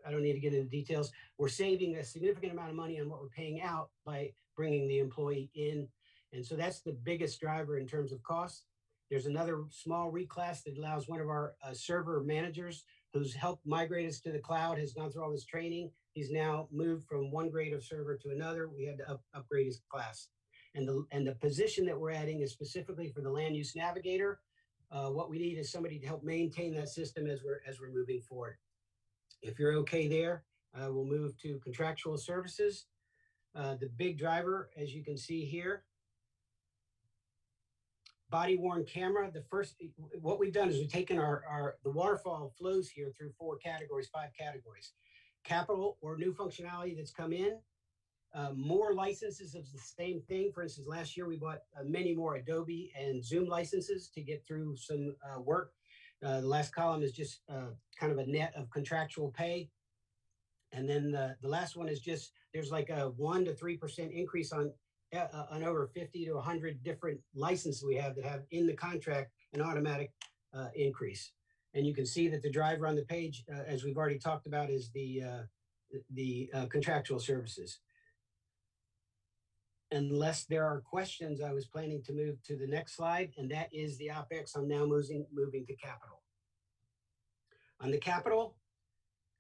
I don't need to get into details. We're saving a significant amount of money on what we're paying out by bringing the employee in. And so that's the biggest driver in terms of cost. There's another small reclass that allows one of our server managers who's helped migrate us to the cloud, has gone through all this training. He's now moved from one grade of server to another. We had to upgrade his class. And the position that we're adding is specifically for the land use navigator. What we need is somebody to help maintain that system as we're moving forward. If you're okay there, we'll move to contractual services. The big driver, as you can see here, body worn camera. What we've done is we've taken the waterfall flows here through 5 categories. Capital or new functionality that's come in, more licenses of the same thing. For instance, last year we bought many more Adobe and Zoom licenses to get through some work. The last column is just kind of a net of contractual pay. And then the last one is just, there's like a 1 to 3% increase on over 50 to 100 different licenses we have that have in the contract an automatic increase. And you can see that the driver on the page, as we've already talked about, is the contractual services. Unless there are questions, I was planning to move to the next slide, and that is the OpEx. I'm now moving to capital. On the capital,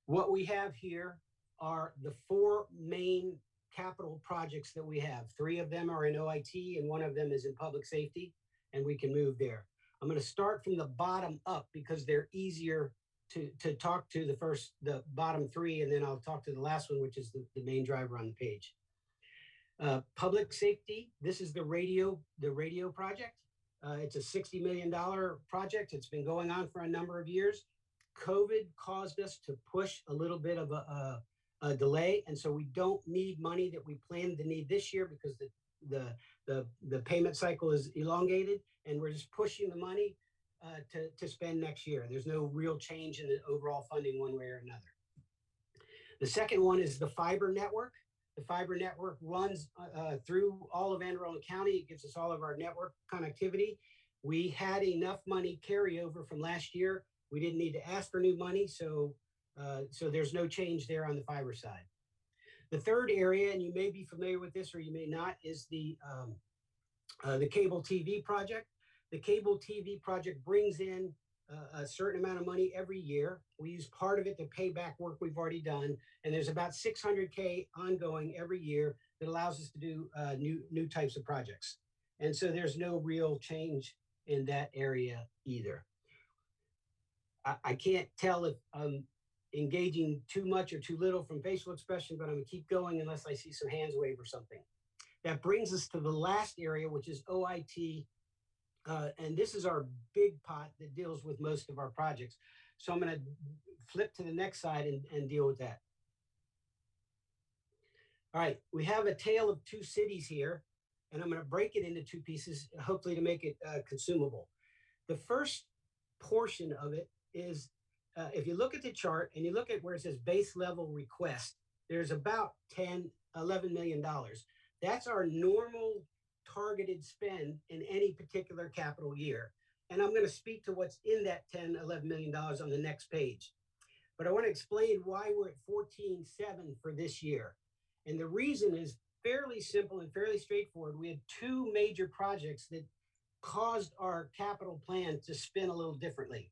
what we have here are the 4 main capital projects that we have. 3 of them are in OIT and 1 of them is in public safety, and we can move there. I'm going to start from the bottom up because they're easier to talk to the bottom 3, and then I'll talk to the last one, which is the main driver on the page. Public safety, this is the radio project. It's a $60 million project. It's been going on for a number of years. COVID caused us to push a little bit of a delay, and so we don't need money that we planned to need this year because the payment cycle is elongated, and we're just pushing the money to spend next year. There's no real change in the overall funding one way or another. The second one is the fiber network. The fiber network runs through all of Anne Arundel County. It gives us all of our network connectivity. We had enough money carryover from last year. We didn't need to ask for new money, so there's no change there on the fiber side. The third area, and you may be familiar with this or you may not, is the cable TV project. The cable TV project brings in a certain amount of money every year. We use part of it to pay back work we've already done, and there's about $600K ongoing every year that allows us to do new types of projects. And so there's no real change in that area either. I can't tell if I'm engaging too much or too little from facial expression, but I'm gonna keep going unless I see some hands wave or something. That brings us to the last area, which is OIT. And this is our big pot that deals with most of our projects. So I'm gonna flip to the next side and deal with that. All right, we have a tale of 2 cities here, and I'm gonna break it into 2 pieces, hopefully to make it consumable. The first portion of it is, if you look at the chart and you look at where it says base level request, there's about $11 million. That's our normal targeted spend in any particular capital year. And I'm going to speak to what's in that $11 million on the next page. But I want to explain why we're at 14.7 for this year. And the reason is fairly simple and fairly straightforward. We had 2 major projects that caused our capital plan to spin a little differently.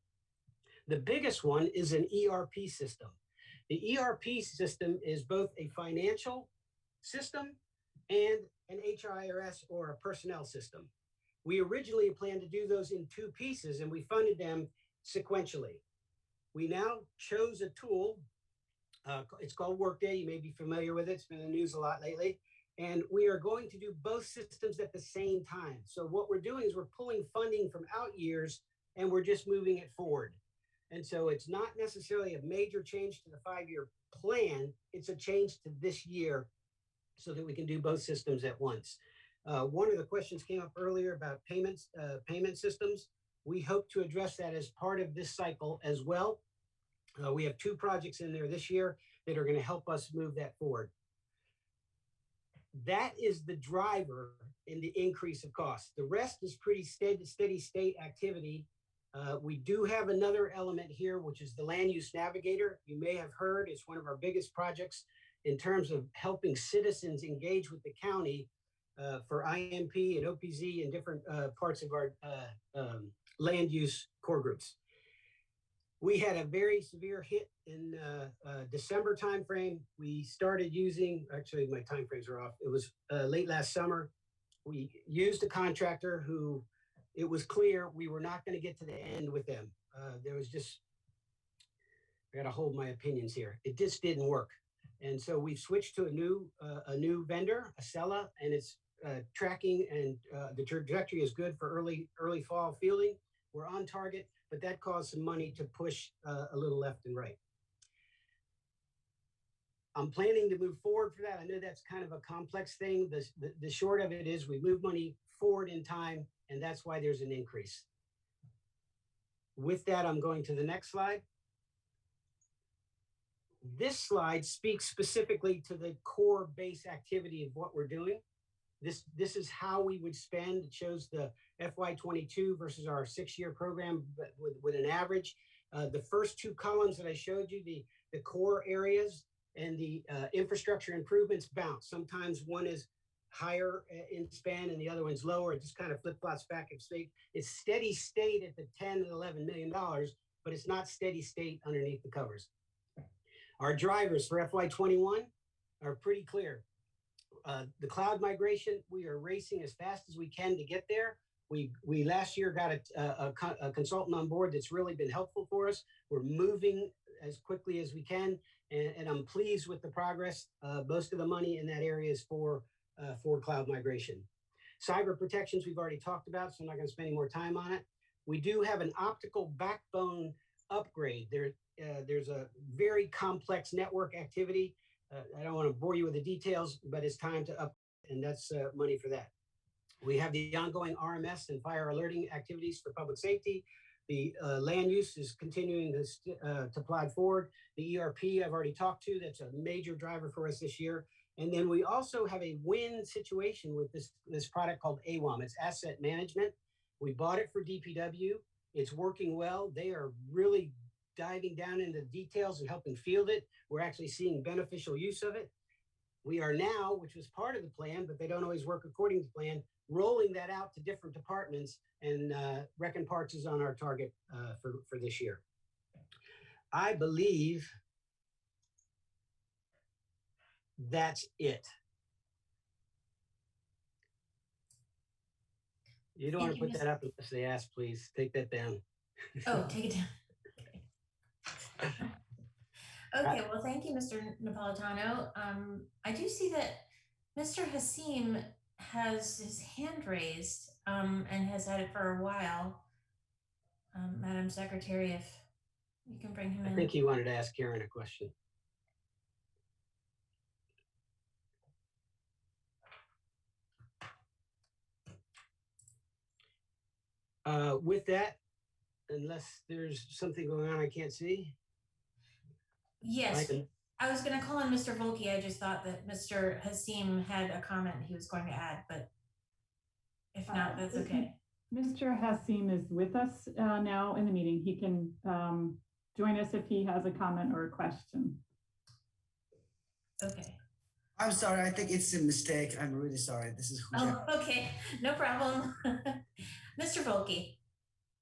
The biggest one is an ERP system. The ERP system is both a financial system and an HRIS or a personnel system. We originally planned to do those in 2 pieces, and we funded them sequentially. We now chose a tool. It's called Workday. You may be familiar with it. It's been in the news a lot lately. And we are going to do both systems at the same time. So what we're doing is we're pulling funding from out years, and we're just moving it forward. And so it's not necessarily a major change to the 5-year plan. It's a change to this year so that we can do both systems at once. One of the questions came up earlier about payment systems. We hope to address that as part of this cycle as well. We have 2 projects in there this year that are going to help us move that forward. That is the driver in the increase of cost. The rest is pretty steady state activity. We do have another element here, which is the land use navigator. You may have heard it's one of our biggest projects in terms of helping citizens engage with the county for IMP and OPZ and different parts of our land use core groups. We had a very severe hit in December timeframe. We started using, actually my timeframes are off. It was late last summer. We used a contractor who it was clear we were not going to get to the end with them. There was just, I got to hold my opinions here. It just didn't work. And so we've switched to a new vendor, Acela, and it's tracking, and the trajectory is good for early fall fielding. We're on target, but that caused some money to push a little left and right. I'm planning to move forward for that. I know that's kind of a complex thing. The short of it is we move money forward in time, and that's why there's an increase. With that, I'm going to the next slide. This slide speaks specifically to the core base activity of what we're doing. This is how we would spend. It shows the FY22 versus our 6-year program, but with an average. The first two columns that I showed you, the core areas and the infrastructure improvements bounce. Sometimes one is higher in span and the other one's lower. It just kind of flip-flops back and state. It's steady state at the $10 and $11 million, but it's not steady state underneath the covers. Our drivers for FY21 are pretty clear. The cloud migration, we are racing as fast as we can to get there. We last year got a consultant on board that's really been helpful for us. We're moving as quickly as we can, and I'm pleased with the progress. Most of the money in that area is for cloud migration. Cyber protections we've already talked about, so I'm not going to spend any more time on it. We do have an optical backbone upgrade. There's a very complex network activity. I don't want to bore you with the details, but it's time to up, and that's money for that. We have the ongoing RMS and fire alerting activities for public safety. The land use is continuing to plod forward. The ERP I've already talked to, that's a major driver for us this year. And then we also have a win situation with this product called AWAM. It's asset management. We bought it for DPW. It's working well. They are really diving down into the details and helping field it. We're actually seeing beneficial use of it. We are now, which was part of the plan, but they don't always work according to plan, rolling that out to different departments, and Reckon Parks is on our target for this year. I believe that's it. You don't want to put that up unless they ask, please. Take that down. Oh, take it down. Okay, well, thank you, Mr. Napolitano. I do see that Mr. Hasim has his hand raised and has had it for a while. Madam Secretary, if you can bring him in. I think he wanted to ask Karen a question. With that, unless there's something going on I can't see. Yes, I was going to call on Mr. Volke. I just thought that Mr. Hasim had a comment he was going to add, but if not, that's okay. Mr. Hasim is with us now in the meeting. He can join us if he has a comment or a question. Okay. I'm sorry, I think it's a mistake. I'm really sorry. This is Huja. Oh, okay, no problem. Mr. Volke.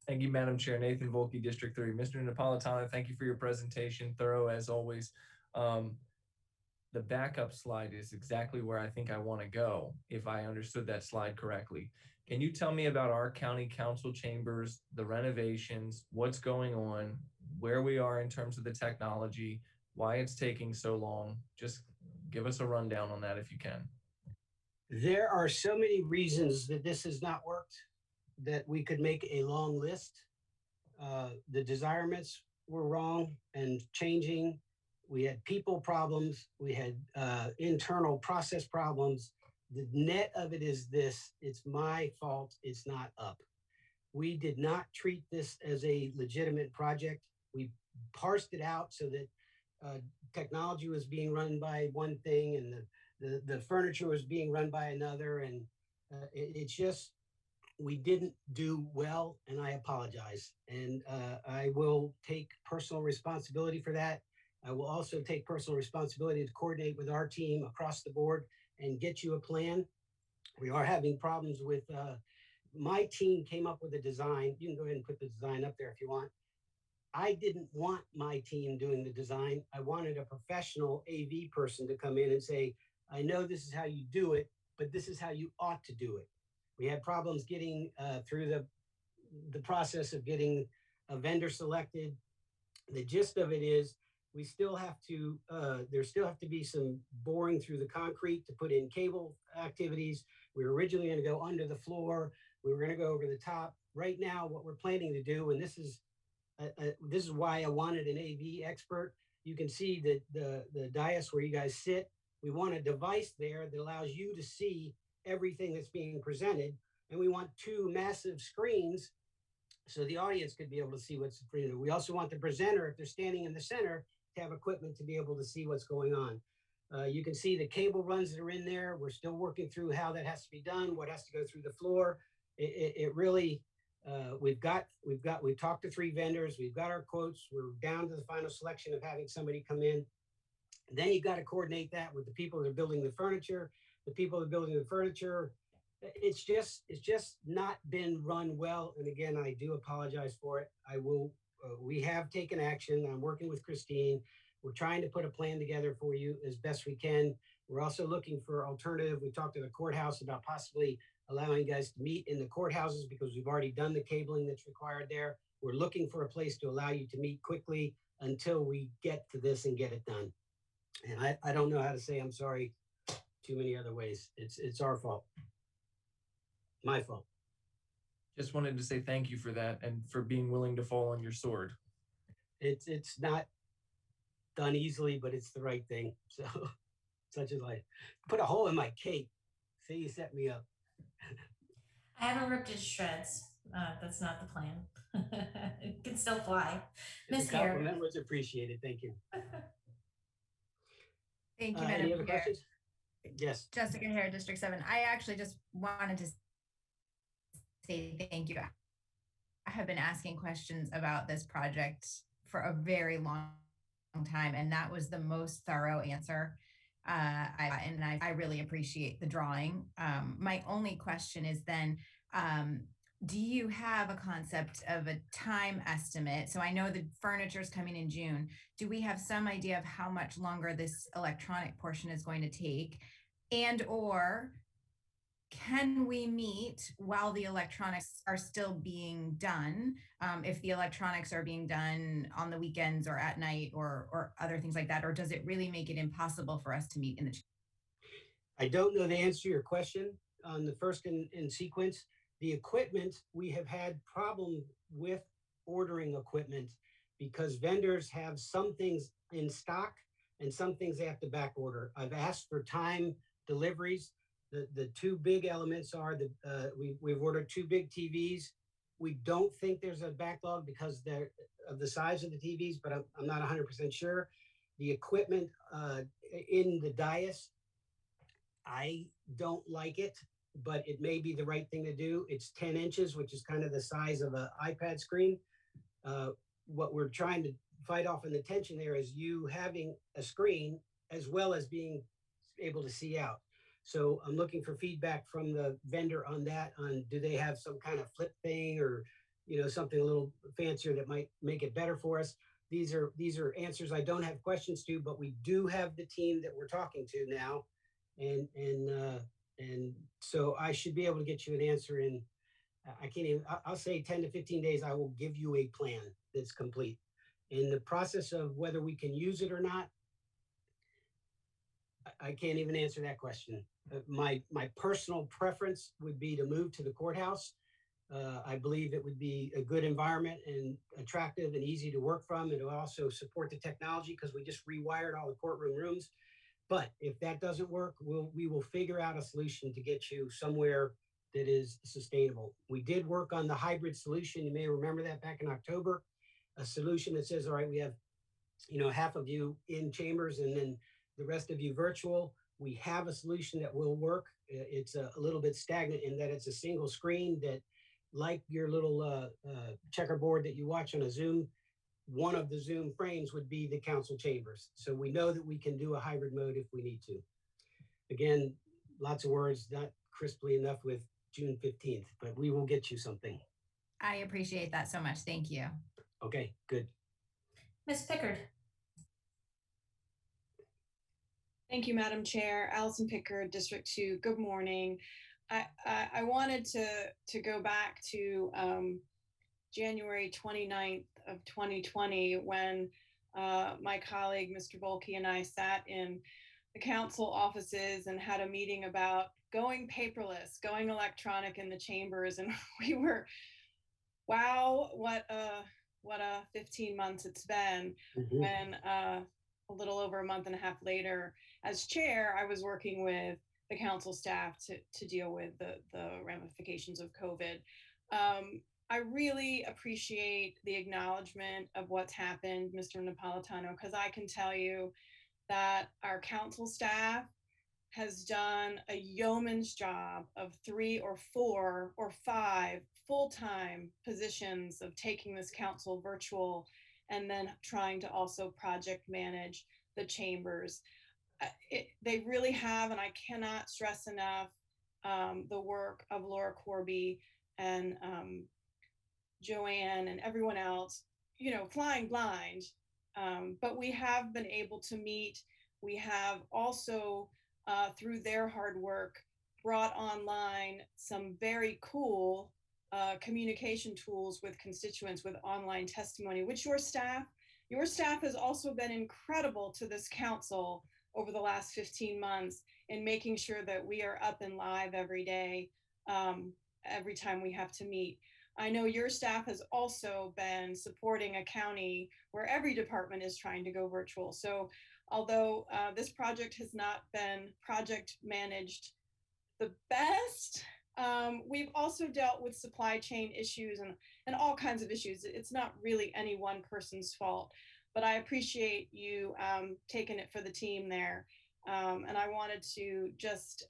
Thank you, Madam Chair. Nathan Volke, District 3. Mr. Napolitano, thank you for your presentation. Thorough as always. The backup slide is exactly where I think I want to go, if I understood that slide correctly. Can you tell me about our county council chambers, the renovations, what's going on, where we are in terms of the technology, why it's taking so long? Just give us a rundown on that if you can. There are so many reasons that this has not worked that we could make a long list. The desirements were wrong and changing. We had people problems. We had internal process problems. The net of it is this: it's my fault. It's not up. We did not treat this as a legitimate project. We parsed it out so that technology was being run by one thing and the furniture was being run by another. And it's just, we didn't do well, and I apologize. And I will take personal responsibility for that. I will also take personal responsibility to coordinate with our team across the board and get you a plan. We are having problems with, my team came up with a design. You can go ahead and put the design up there if you want. I didn't want my team doing the design. I wanted a professional AV person to come in and say, I know this is how you do it, but this is how you ought to do it. We had problems getting through the process of getting a vendor selected. The gist of it is we still have to, there still have to be some boring through the concrete to put in cable activities. We were originally going to go under the floor. We were going to go over the top. Right now, what we're planning to do, and this is why I wanted an AV expert. You can see the dais where you guys sit. We want a device there that allows you to see everything that's being presented. And we want 2 massive screens so the audience could be able to see what's presented. We also want the presenter, if they're standing in the center, to have equipment to be able to see what's going on. You can see the cable runs that are in there. We're still working through how that has to be done, what has to go through the floor. It really, we've talked to 3 vendors. We've got our quotes. We're down to the final selection of having somebody come in. Then you've got to coordinate that with the people that are building the furniture. The people that are building the furniture, it's just not been run well. And again, I do apologize for it. We have taken action. I'm working with Christine. We're trying to put a plan together for you as best we can. We're also looking for alternative. We talked to the courthouse about possibly allowing you guys to meet in the courthouses because we've already done the cabling that's required there. We're looking for a place to allow you to meet quickly until we get to this and get it done. And I don't know how to say I'm sorry too many other ways. It's our fault. My fault. Just wanted to say thank you for that and for being willing to fall on your sword. It's not done easily, but it's the right thing. So such is life. Put a hole in my cake. See, you set me up. I haven't ripped it to shreds. That's not the plan. It can still fly. Miss The Hare. compliment was appreciated. Thank you. Thank you, Any Madam other Chair. questions? Yes. Jessica Hare, District 7. I actually just wanted to say thank you. I have been asking questions about this project for a very long time, and that was the most thorough answer. I really appreciate the drawing. My only question is then, do you have a concept of a time estimate? So I know the furniture is coming in June. Do we have some idea of how much longer this electronic portion is going to take? And or can we meet while the electronics are still being done? If the electronics are being done on the weekends or at night or other things like that, or does it really make it impossible for us to meet in the? I don't know the answer to your question on the first in sequence. The equipment, we have had problem with ordering equipment because vendors have some things in stock and some things they have to back order. I've asked for time deliveries. The 2 big elements are we've ordered 2 big TVs. We don't think there's a backlog because of the size of the TVs, but I'm not 100% sure. The equipment in the dais, I don't like it, but it may be the right thing to do. It's 10 inches, which is kind of the size of an iPad screen. What we're trying to fight off in the tension there is you having a screen as well as being able to see out. So I'm looking for feedback from the vendor on that, on do they have some kind of flip thing or, something a little fancier that might make it better for us. These are answers I don't have questions to, but we do have the team that we're talking to now. And so I should be able to get you an answer in, I'll say 10 to 15 days, I will give you a plan that's complete. In the process of whether we can use it or not, I can't even answer that question. My personal preference would be to move to the courthouse. I believe it would be a good environment and attractive and easy to work from. It will also support the technology because we just rewired all the courtroom rooms. But if that doesn't work, we will figure out a solution to get you somewhere that is sustainable. We did work on the hybrid solution. You may remember that back in October, a solution that says, all right, we have, half of you in chambers and then the rest of you virtual. We have a solution that will work. It's a little bit stagnant in that it's a single screen that, like your little checkerboard that you watch on a Zoom, one of the Zoom frames would be the council chambers. So we know that we can do a hybrid mode if we need to. Again, lots of words, not crisply enough with June 15th, but we will get you something. I appreciate that so much. Thank you. Okay, good. Ms. Pickard. Thank you, Madam Chair. Allison Pickard, District 2. Good morning. I wanted to go back to January 29th of 2020 when my colleague, Mr. Volke, and I sat in the council offices and had a meeting about going paperless, going electronic in the chambers. And we were, wow, what a 15 months it's been. When a little over a month and a half later, as chair, I was working with the council staff to deal with the ramifications of COVID. I really appreciate the acknowledgement of what's happened, Mr. Napolitano, because I can tell you that our council staff has done a yeoman's job of 3 or 4 or 5 full-time positions of taking this council virtual and then trying to also project manage the chambers. They really have, and I cannot stress enough the work of Laura Corby and Joanne and everyone else, you know, flying blind. But we have been able to meet. We have also, through their hard work, brought online some very cool communication tools with constituents with online testimony, which your staff has also been incredible to this council over the last 15 months in making sure that we are up and live every day, every time we have to meet. I know your staff has also been supporting a county where every department is trying to go virtual. So although this project has not been project managed the best, we've also dealt with supply chain issues and all kinds of issues. It's not really any one person's fault, but I appreciate you taking it for the team there. And I wanted to just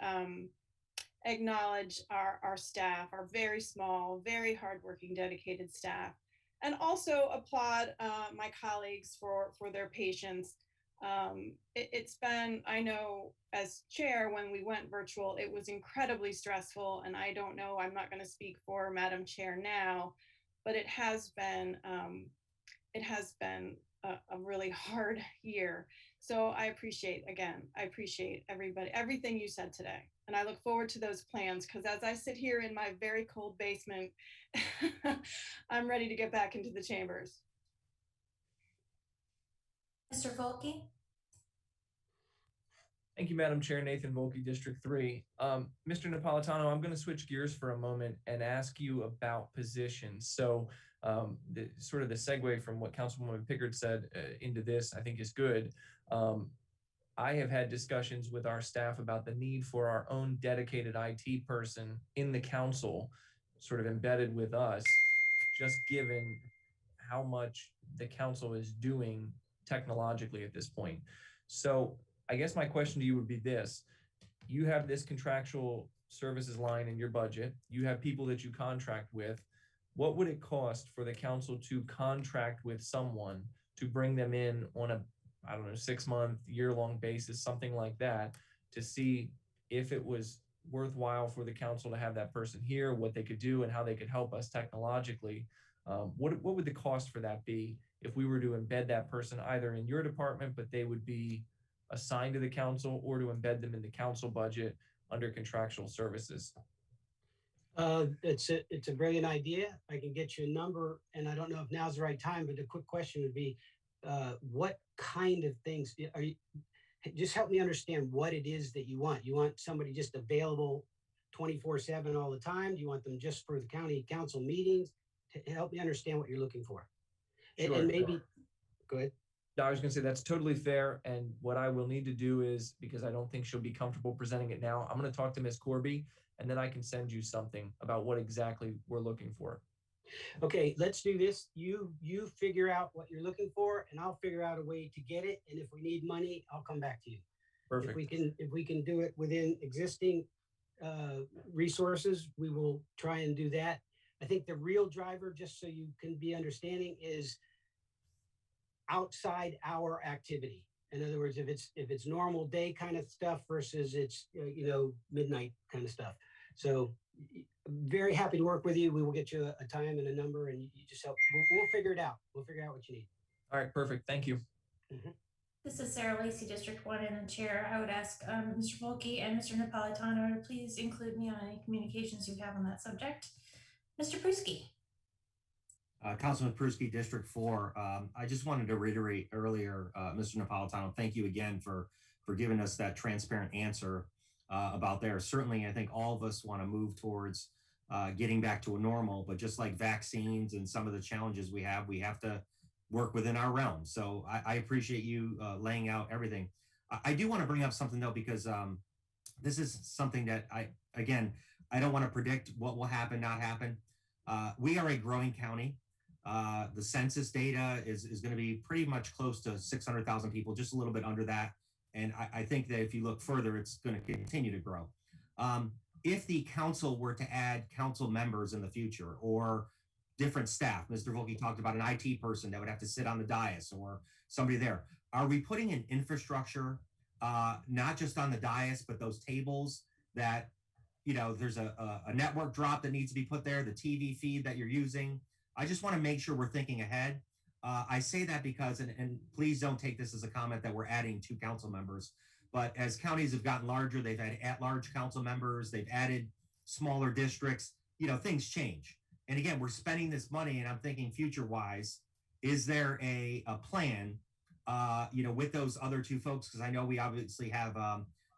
acknowledge our staff, our very small, very hardworking, dedicated staff, and also applaud my colleagues for their patience. It's been, I know as chair, when we went virtual, it was incredibly stressful. And I don't know, I'm not going to speak for Madam Chair now, but it has been a really hard year. So I appreciate everybody, everything you said today. And I look forward to those plans, because as I sit here in my very cold basement, I'm ready to get back into the chambers. Mr. Volke. Thank you, Madam Chair. Nathan Volke, District 3. Mr. Napolitano, I'm going to switch gears for a moment and ask you about positions. So the segue from what Councilwoman Pickard said into this, I think is good. I have had discussions with our staff about the need for our own dedicated IT person in the council, sort of embedded with us, just given how much the council is doing technologically at this point. So I guess my question to you would be this: you have this contractual services line in your budget, you have people that you contract with. What would it cost for the council to contract with someone to bring them in on a, I don't know, 6-month, year-long basis, something like that, to see if it was worthwhile for the council to have that person here, what they could do and how they could help us technologically? What would the cost for that be if we were to embed that person either in your department, but they would be assigned to the council, or to embed them in the council budget under contractual services? It's a brilliant idea. I can get you a number, and I don't know if now's the right time, but the quick question would be, what kind of things are you, just help me understand what it is that you want. You want somebody just available 24/7 all the time? Do you want them just for the county council meetings? Help me understand what you're looking for. Sure. And maybe, go ahead. No, I was going to say that's totally fair. And what I will need to do is, because I don't think she'll be comfortable presenting it now, I'm going to talk to Ms. Corby, and then I can send you something about what exactly we're looking for. Okay, let's do this. You figure out what you're looking for, and I'll figure out a way to get it. And if we need money, I'll come back to you. Perfect. If we can do it within existing resources, we will try and do that. I think the real driver, just so you can be understanding, is outside our activity. In other words, if it's normal day kind of stuff versus it's midnight kind of stuff. So very happy to work with you. We will get you a time and a number, and you just help. We'll figure it out. We'll figure out what you need. All right, perfect. Thank you. This is Sarah Lacey, District 1 and the Chair. I would ask Mr. Volkey and Mr. Napolitano to please include me on any communications you have on that subject. Mr. Pruski. Councilman Pruski, District 4. I just wanted to reiterate earlier, Mr. Napolitano, thank you again for giving us that transparent answer about there. Certainly, I think all of us want to move towards getting back to a normal, but just like vaccines and some of the challenges we have to work within our realm. So I appreciate you laying out everything. I do want to bring up something though, because this is something that I don't want to predict what will happen, not happen. We are a growing county. The census data is going to be pretty much close to 600,000 people, just a little bit under that. And I think that if you look further, it's going to continue to grow. If the council were to add council members in the future or different staff, Mr. Volkey talked about an IT person that would have to sit on the dais or somebody there. Are we putting an infrastructure, not just on the dais, but those tables that, you know, there's a network drop that needs to be put there, the TV feed that you're using? I just want to make sure we're thinking ahead. I say that because, and please don't take this as a comment that we're adding 2 council members, but as counties have gotten larger, they've had at-large council members, they've added smaller districts, you know, things change. And again, we're spending this money, and I'm thinking future-wise, is there a plan, you know, with those other 2 folks? Because I know we obviously have,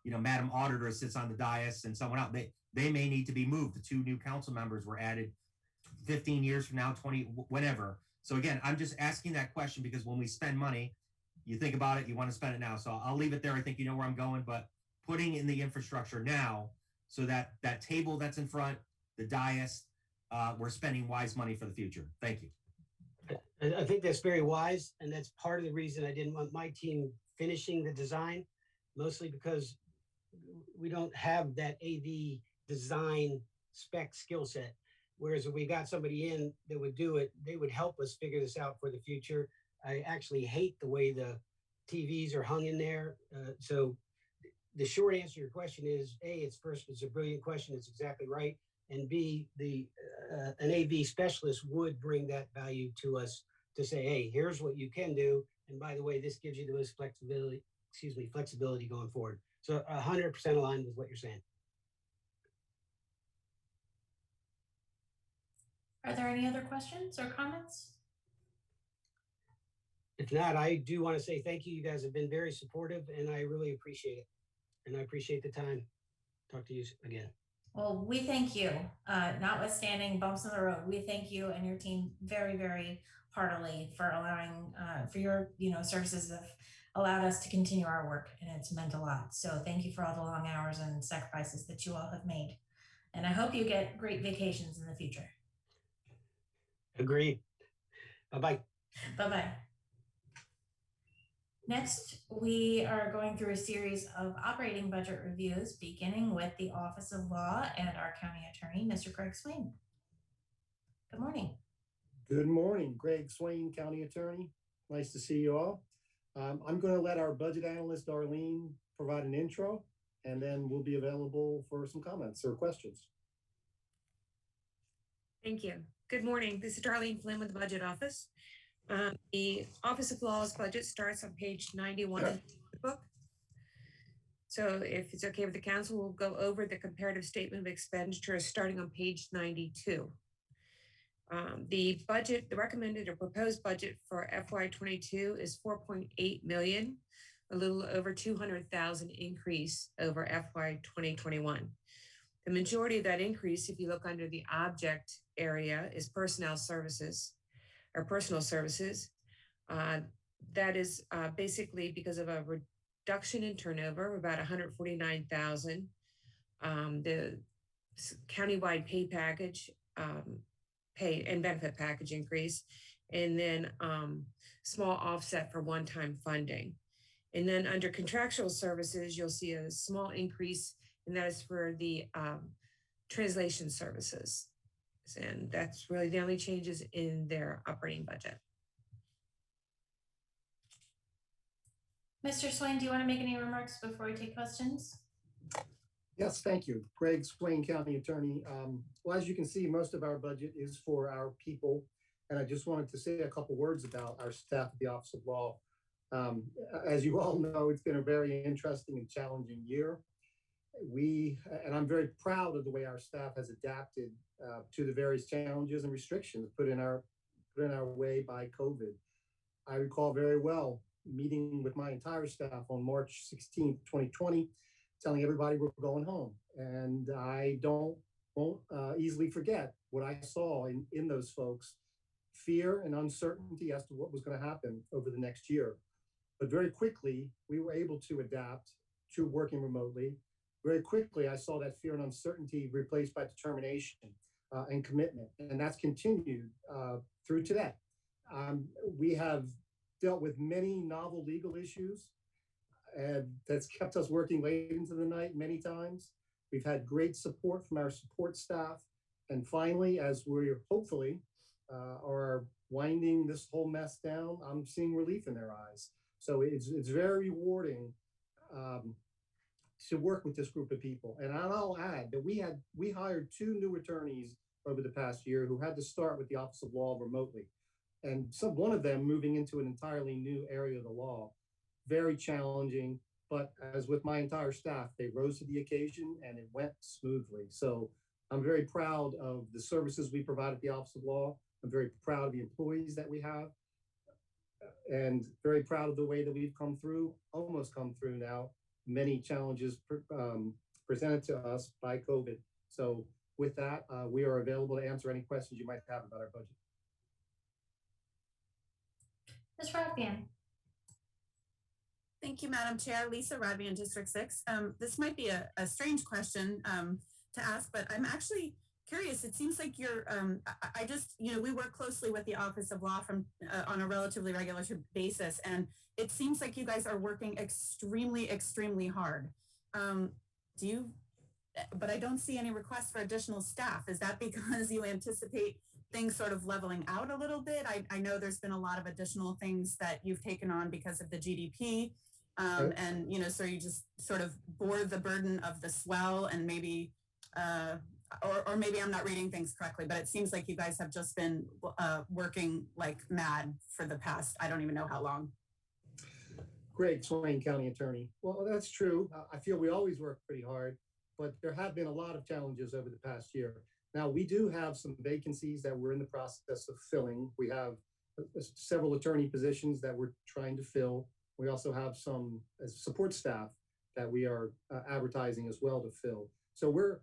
you know, Madam Auditor sits on the dais and someone else, they may need to be moved. The 2 new council members were added 15 years from now, 20, whatever. So again, I'm just asking that question because when we spend money, you think about it, you want to spend it now. So I'll leave it there. I think you know where I'm going, but putting in the infrastructure now so that that table that's in front, the dais, we're spending wise money for the future. Thank you. I think that's very wise. And that's part of the reason I didn't want my team finishing the design, mostly because we don't have that AV design spec skill set. Whereas if we got somebody in that would do it, they would help us figure this out for the future. I actually hate the way the TVs are hung in there. So the short answer to your question is, A, it's a brilliant question. It's exactly right. And B, an AV specialist would bring that value to us to say, hey, here's what you can do. And by the way, this gives you the most flexibility going forward. So 100% aligned with what you're saying. Are there any other questions or comments? If not, I do want to say thank you. You guys have been very supportive, and I really appreciate it. And I appreciate the time. Talk to you again. Well, we thank you, notwithstanding bumps in the road. We thank you and your team very, very heartily for allowing, for your, services that have allowed us to continue our work, and it's meant a lot. So thank you for all the long hours and sacrifices that you all have made. And I hope you get great vacations in the future. Agreed. Bye-bye. Bye-bye. Next, we are going through a series of operating budget reviews, beginning with the Office of Law and our County Attorney, Mr. Greg Swain. Good morning. Good morning, Greg Swain, County Attorney. Nice to see you all. I'm going to let our budget analyst, Darlene, provide an intro, and then we'll be available for some comments or questions. Thank you. Good morning. This is Darlene Flynn with the Budget Office. The Office of Law's budget starts on page 91 of the book. So if it's okay with the council, we'll go over the comparative statement of expenditures starting on page 92. The budget, the recommended or proposed budget for FY22 is 4.8 million, a little over 200,000 increase over FY 2021. The majority of that increase, if you look under the object area, is personnel services or personal services. That is basically because of a reduction in turnover of about 149,000. The countywide pay package, pay and benefit package increase, and then small offset for one-time funding. And then under contractual services, you'll see a small increase, and that is for the translation services. And that's really the only changes in their operating budget. Mr. Swain, do you want to make any remarks before we take questions? Yes, thank you. Greg Swain, County Attorney. Well, as you can see, most of our budget is for our people. And I just wanted to say a couple words about our staff at the Office of Law. Um, as you all know, it's been a very interesting and challenging year. And I'm very proud of the way our staff has adapted to the various challenges and restrictions put in our way by COVID. I recall very well meeting with my entire staff on March 16th, 2020, telling everybody we're going home. And I won't easily forget what I saw in those folks, fear and uncertainty as to what was going to happen over the next year. But very quickly, we were able to adapt to working remotely. Very quickly, I saw that fear and uncertainty replaced by determination and commitment. And that's continued through today. We have dealt with many novel legal issues, and that's kept us working late into the night many times. We've had great support from our support staff. And finally, as we're hopefully are winding this whole mess down, I'm seeing relief in their eyes. So it's very rewarding to work with this group of people. And I'll add that we hired 2 new attorneys over the past year who had to start with the Office of Law remotely. And one of them moving into an entirely new area of the law. Very challenging, but as with my entire staff, they rose to the occasion and it went smoothly. So I'm very proud of the services we provide at the Office of Law. I'm very proud of the employees that we have, and very proud of the way that we've almost come through now, many challenges presented to us by COVID. So with that, we are available to answer any questions you might have about our budget. Ms. Rodvian. Thank you, Madam Chair. Lisa Rodvian, District 6. This might be a strange question to ask, but I'm actually curious. It seems like you're, I just, we work closely with the Office of Law on a relatively regular basis, and it seems like you guys are working extremely, extremely hard. But I don't see any requests for additional staff. Is that because you anticipate things sort of leveling out a little bit? I know there's been a lot of additional things that you've taken on because of the GDP. And, so you just sort of bore the burden of the swell, and maybe, or maybe I'm not reading things correctly, but it seems like you guys have just been working like mad for the past, I don't even know how long. Greg Swain, County Attorney. Well, that's true. I feel we always work pretty hard, but there have been a lot of challenges over the past year. Now, we do have some vacancies that we're in the process of filling. We have several attorney positions that we're trying to fill. We also have some support staff that we are advertising as well to fill. So we're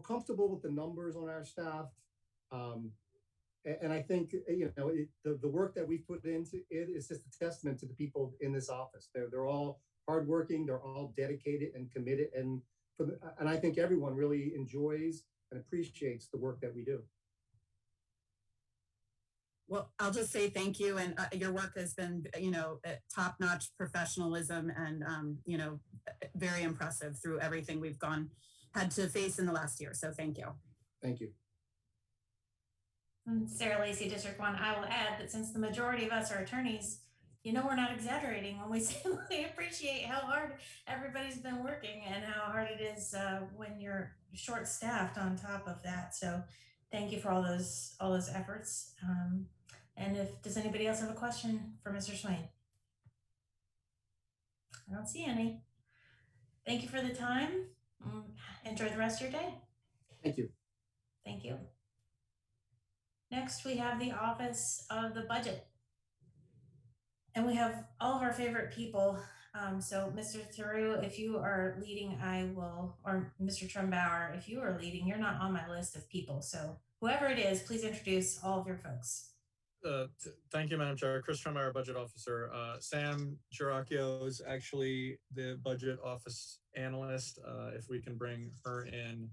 comfortable with the numbers on our staff. And I think, the work that we've put into it is just a testament to the people in this office. They're all hardworking, they're all dedicated and committed. And I think everyone really enjoys and appreciates the work that we do. Well, I'll just say thank you. And your work has been, top-notch professionalism and, very impressive through everything we've had to face in the last year. So thank you. Thank you. Sarah Lacey, District 1. I will add that since the majority of us are attorneys, we're not exaggerating when we say we appreciate how hard everybody's been working and how hard it is when you're short-staffed on top of that. So thank you for all those efforts. And does anybody else have a question for Mr. Swain? I don't see any. Thank you for the time. Enjoy the rest of your day. Thank you. Thank you. Next, we have the Office of the Budget. And we have all of our favorite people. So Mr. Theroux, if you are leading, or Mr. Trumbauer, if you are leading, you're not on my list of people. So whoever it is, please introduce all of your folks. Thank you, Madam Chair. Chris Trumbauer, Budget Officer. Sam Giracchio is actually the Budget Office Analyst. If we can bring her in,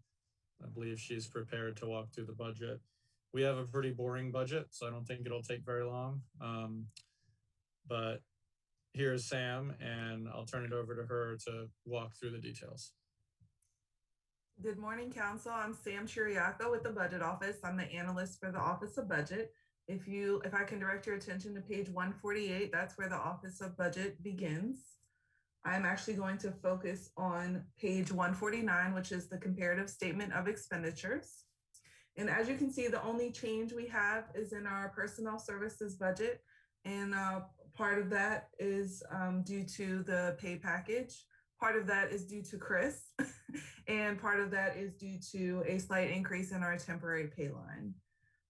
I believe she's prepared to walk through the budget. We have a pretty boring budget, so I don't think it'll take very long. But here's Sam, and I'll turn it over to her to walk through the details. Good morning, Council. I'm Sam Chiriaco with the Budget Office. I'm the analyst for the Office of Budget. If I can direct your attention to page 148, that's where the Office of Budget begins. I'm actually going to focus on page 149, which is the comparative statement of expenditures. And as you can see, the only change we have is in our personnel services budget. And part of that is due to the pay package. Part of that is due to Chris. And part of that is due to a slight increase in our temporary pay line.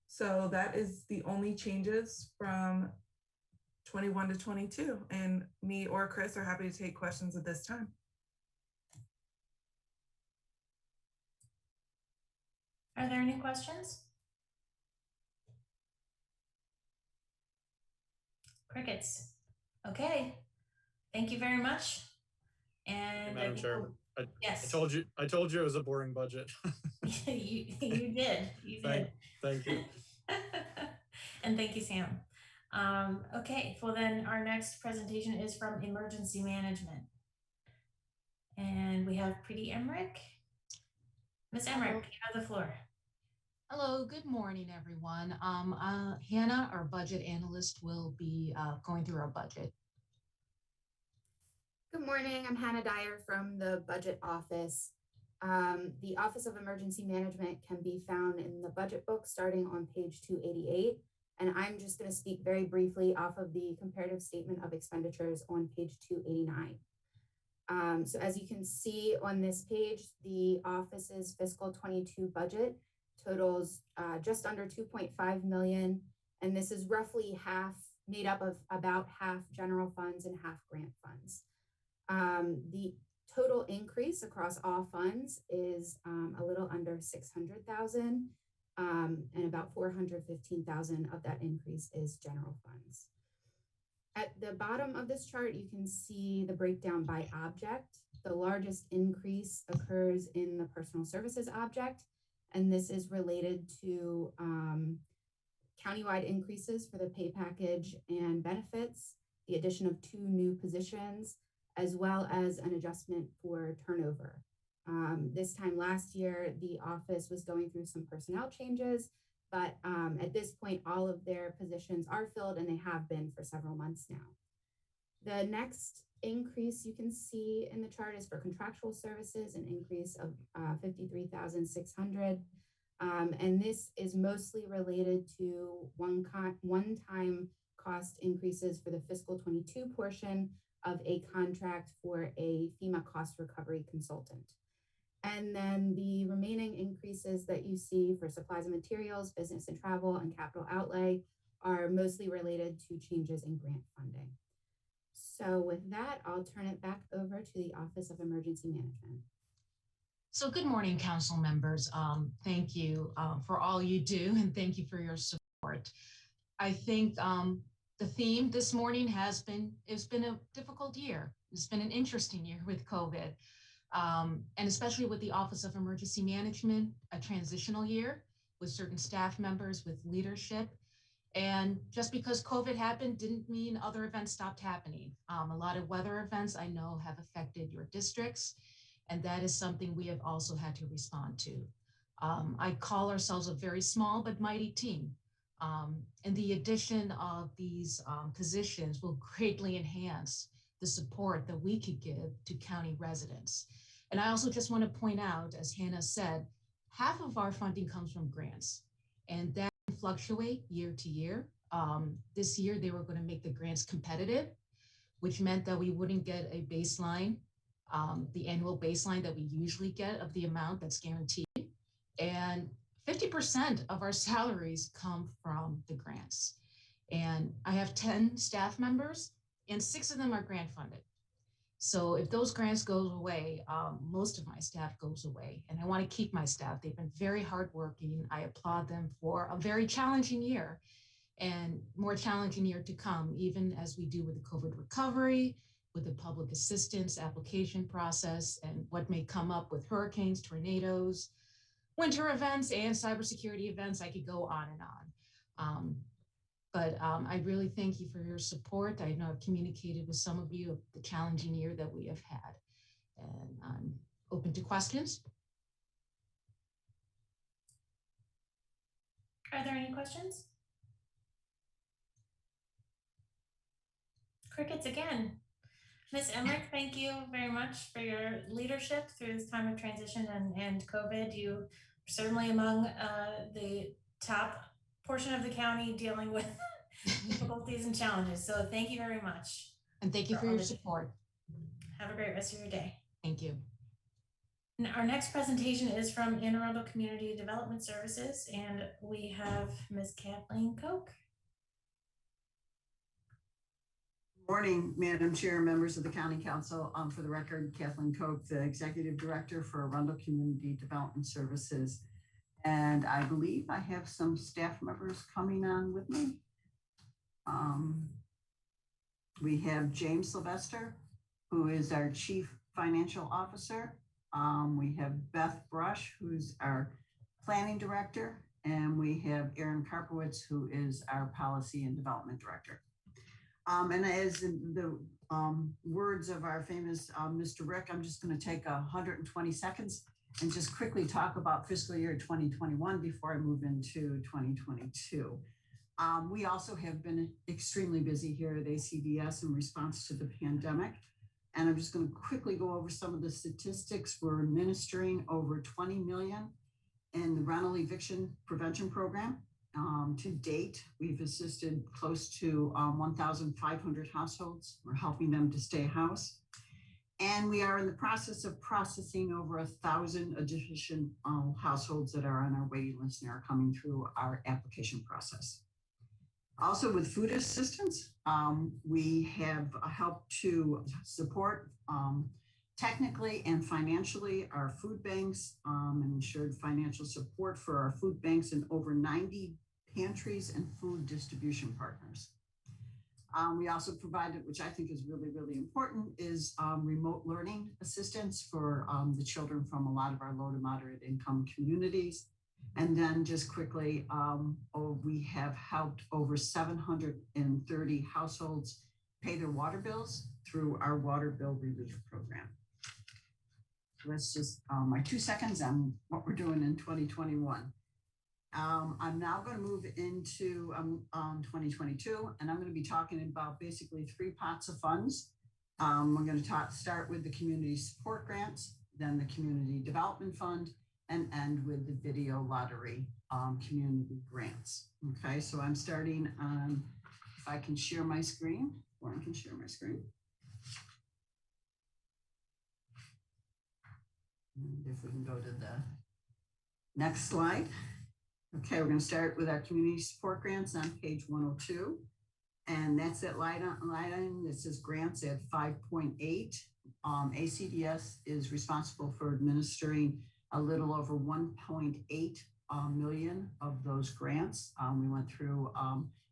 So that is the only changes from 21 to 22. And me or Chris are happy to take questions at this time. Are there any questions? Crickets. Okay. Thank you very much. And Madam Chair, yes. I told you it was a boring budget. you did. You did. Thank you. And thank you, Sam. Okay, well then our next presentation is from Emergency Management. And we have Preeti Emmerich. Ms. Emmerich, you have the floor. Hello, good morning, everyone. Hannah, our budget analyst, will be going through our budget. Good morning, I'm Hannah Dyer from the Budget Office. The Office of Emergency Management can be found in the budget book starting on page 288. And I'm just going to speak very briefly off of the comparative statement of expenditures on page 289. So as you can see on this page, the office's fiscal 22 budget totals just under 2.5 million. And this is roughly half, made up of about half general funds and half grant funds. The total increase across all funds is a little under 600,000, and about 415,000 of that increase is general funds. At the bottom of this chart, you can see the breakdown by object. The largest increase occurs in the personal services object, and this is related to countywide increases for the pay package and benefits, the addition of 2 new positions, as well as an adjustment for turnover. This time last year, the office was going through some personnel changes, but at this point, all of their positions are filled and they have been for several months now. The next increase you can see in the chart is for contractual services, an increase of 53,600. And this is mostly related to one-time cost increases for the fiscal 22 portion of a contract for a FEMA cost recovery consultant. And then the remaining increases that you see for supplies and materials, business and travel, and capital outlay are mostly related to changes in grant funding. So with that, I'll turn it back over to the Office of Emergency Management. So good morning, council members. Thank you for all you do, and thank you for your support. I think the theme this morning it's been a difficult year. It's been an interesting year with COVID. And especially with the Office of Emergency Management, a transitional year with certain staff members, with leadership. And just because COVID happened didn't mean other events stopped happening. A lot of weather events I know have affected your districts, and that is something we have also had to respond to. I call ourselves a very small but mighty team. And the addition of these positions will greatly enhance the support that we could give to county residents. And I also just want to point out, as Hannah said, half of our funding comes from grants, and that can fluctuate year to year. This year, they were going to make the grants competitive, which meant that we wouldn't get a baseline, the annual baseline that we usually get of the amount that's guaranteed. And 50% of our salaries come from the grants. And I have 10 staff members, and 6 of them are grant funded. So if those grants goes away, most of my staff goes away. And I want to keep my staff. They've been very hardworking. I applaud them for a very challenging year and more challenging year to come, even as we do with the COVID recovery, with the public assistance application process, and what may come up with hurricanes, tornadoes, winter events, and cybersecurity events. I could go on and on. But I really thank you for your support. I know I've communicated with some of you of the challenging year that we have had. And I'm open to questions. Are there any questions? Crickets again. Ms. Emmerich, thank you very much for your leadership through this time of transition and COVID. You are certainly among the top portion of the county dealing with difficulties and challenges. So thank you very much. And thank you for your support. Have a great rest of your day. Thank you. And our next presentation is from Arundel Community Development Services, and we have Ms. Kathleen Koch. Morning, Madam Chair, members of the County Council. For the record, Kathleen Koch, the Executive Director for Arundel Community Development Services. And I believe I have some staff members coming on with me. We have James Sylvester, who is our Chief Financial Officer. We have Beth Brush, who's our Planning Director. And we have Erin Karpowitz, who is our Policy and Development Director. And as in the words of our famous Mr. Rick, I'm just going to take 120 seconds and just quickly talk about fiscal year 2021 before I move into 2022. We also have been extremely busy here at ACDS in response to the pandemic. And I'm just going to quickly go over some of the statistics. We're administering over 20 million in the rental eviction prevention program. To date, we've assisted close to 1,500 households. We're helping them to stay house. And we are in the process of processing over 1,000 additional households that are on our waiting list and are coming through our application process. Also with food assistance, we have helped to support technically and financially our food banks and ensured financial support for our food banks and over 90 pantries and food distribution partners. We also provided, which I think is really, really important, is remote learning assistance for the children from a lot of our low to moderate income communities. And then just quickly, we have helped over 730 households pay their water bills through our water bill relief program. So that's just my 2 seconds on what we're doing in 2021. I'm now going to move into 2022, and I'm going to be talking about basically 3 pots of funds. We're going to start with the community support grants, then the community development fund, and end with the video lottery community grants. Okay, so I'm starting on, if I can share my screen, Warren can share my screen. And if we can go to the next slide. Okay, we're going to start with our community support grants on page 102. And that's that line item that says grants at 5.8. ACDS is responsible for administering a little over 1.8 million of those grants. We went through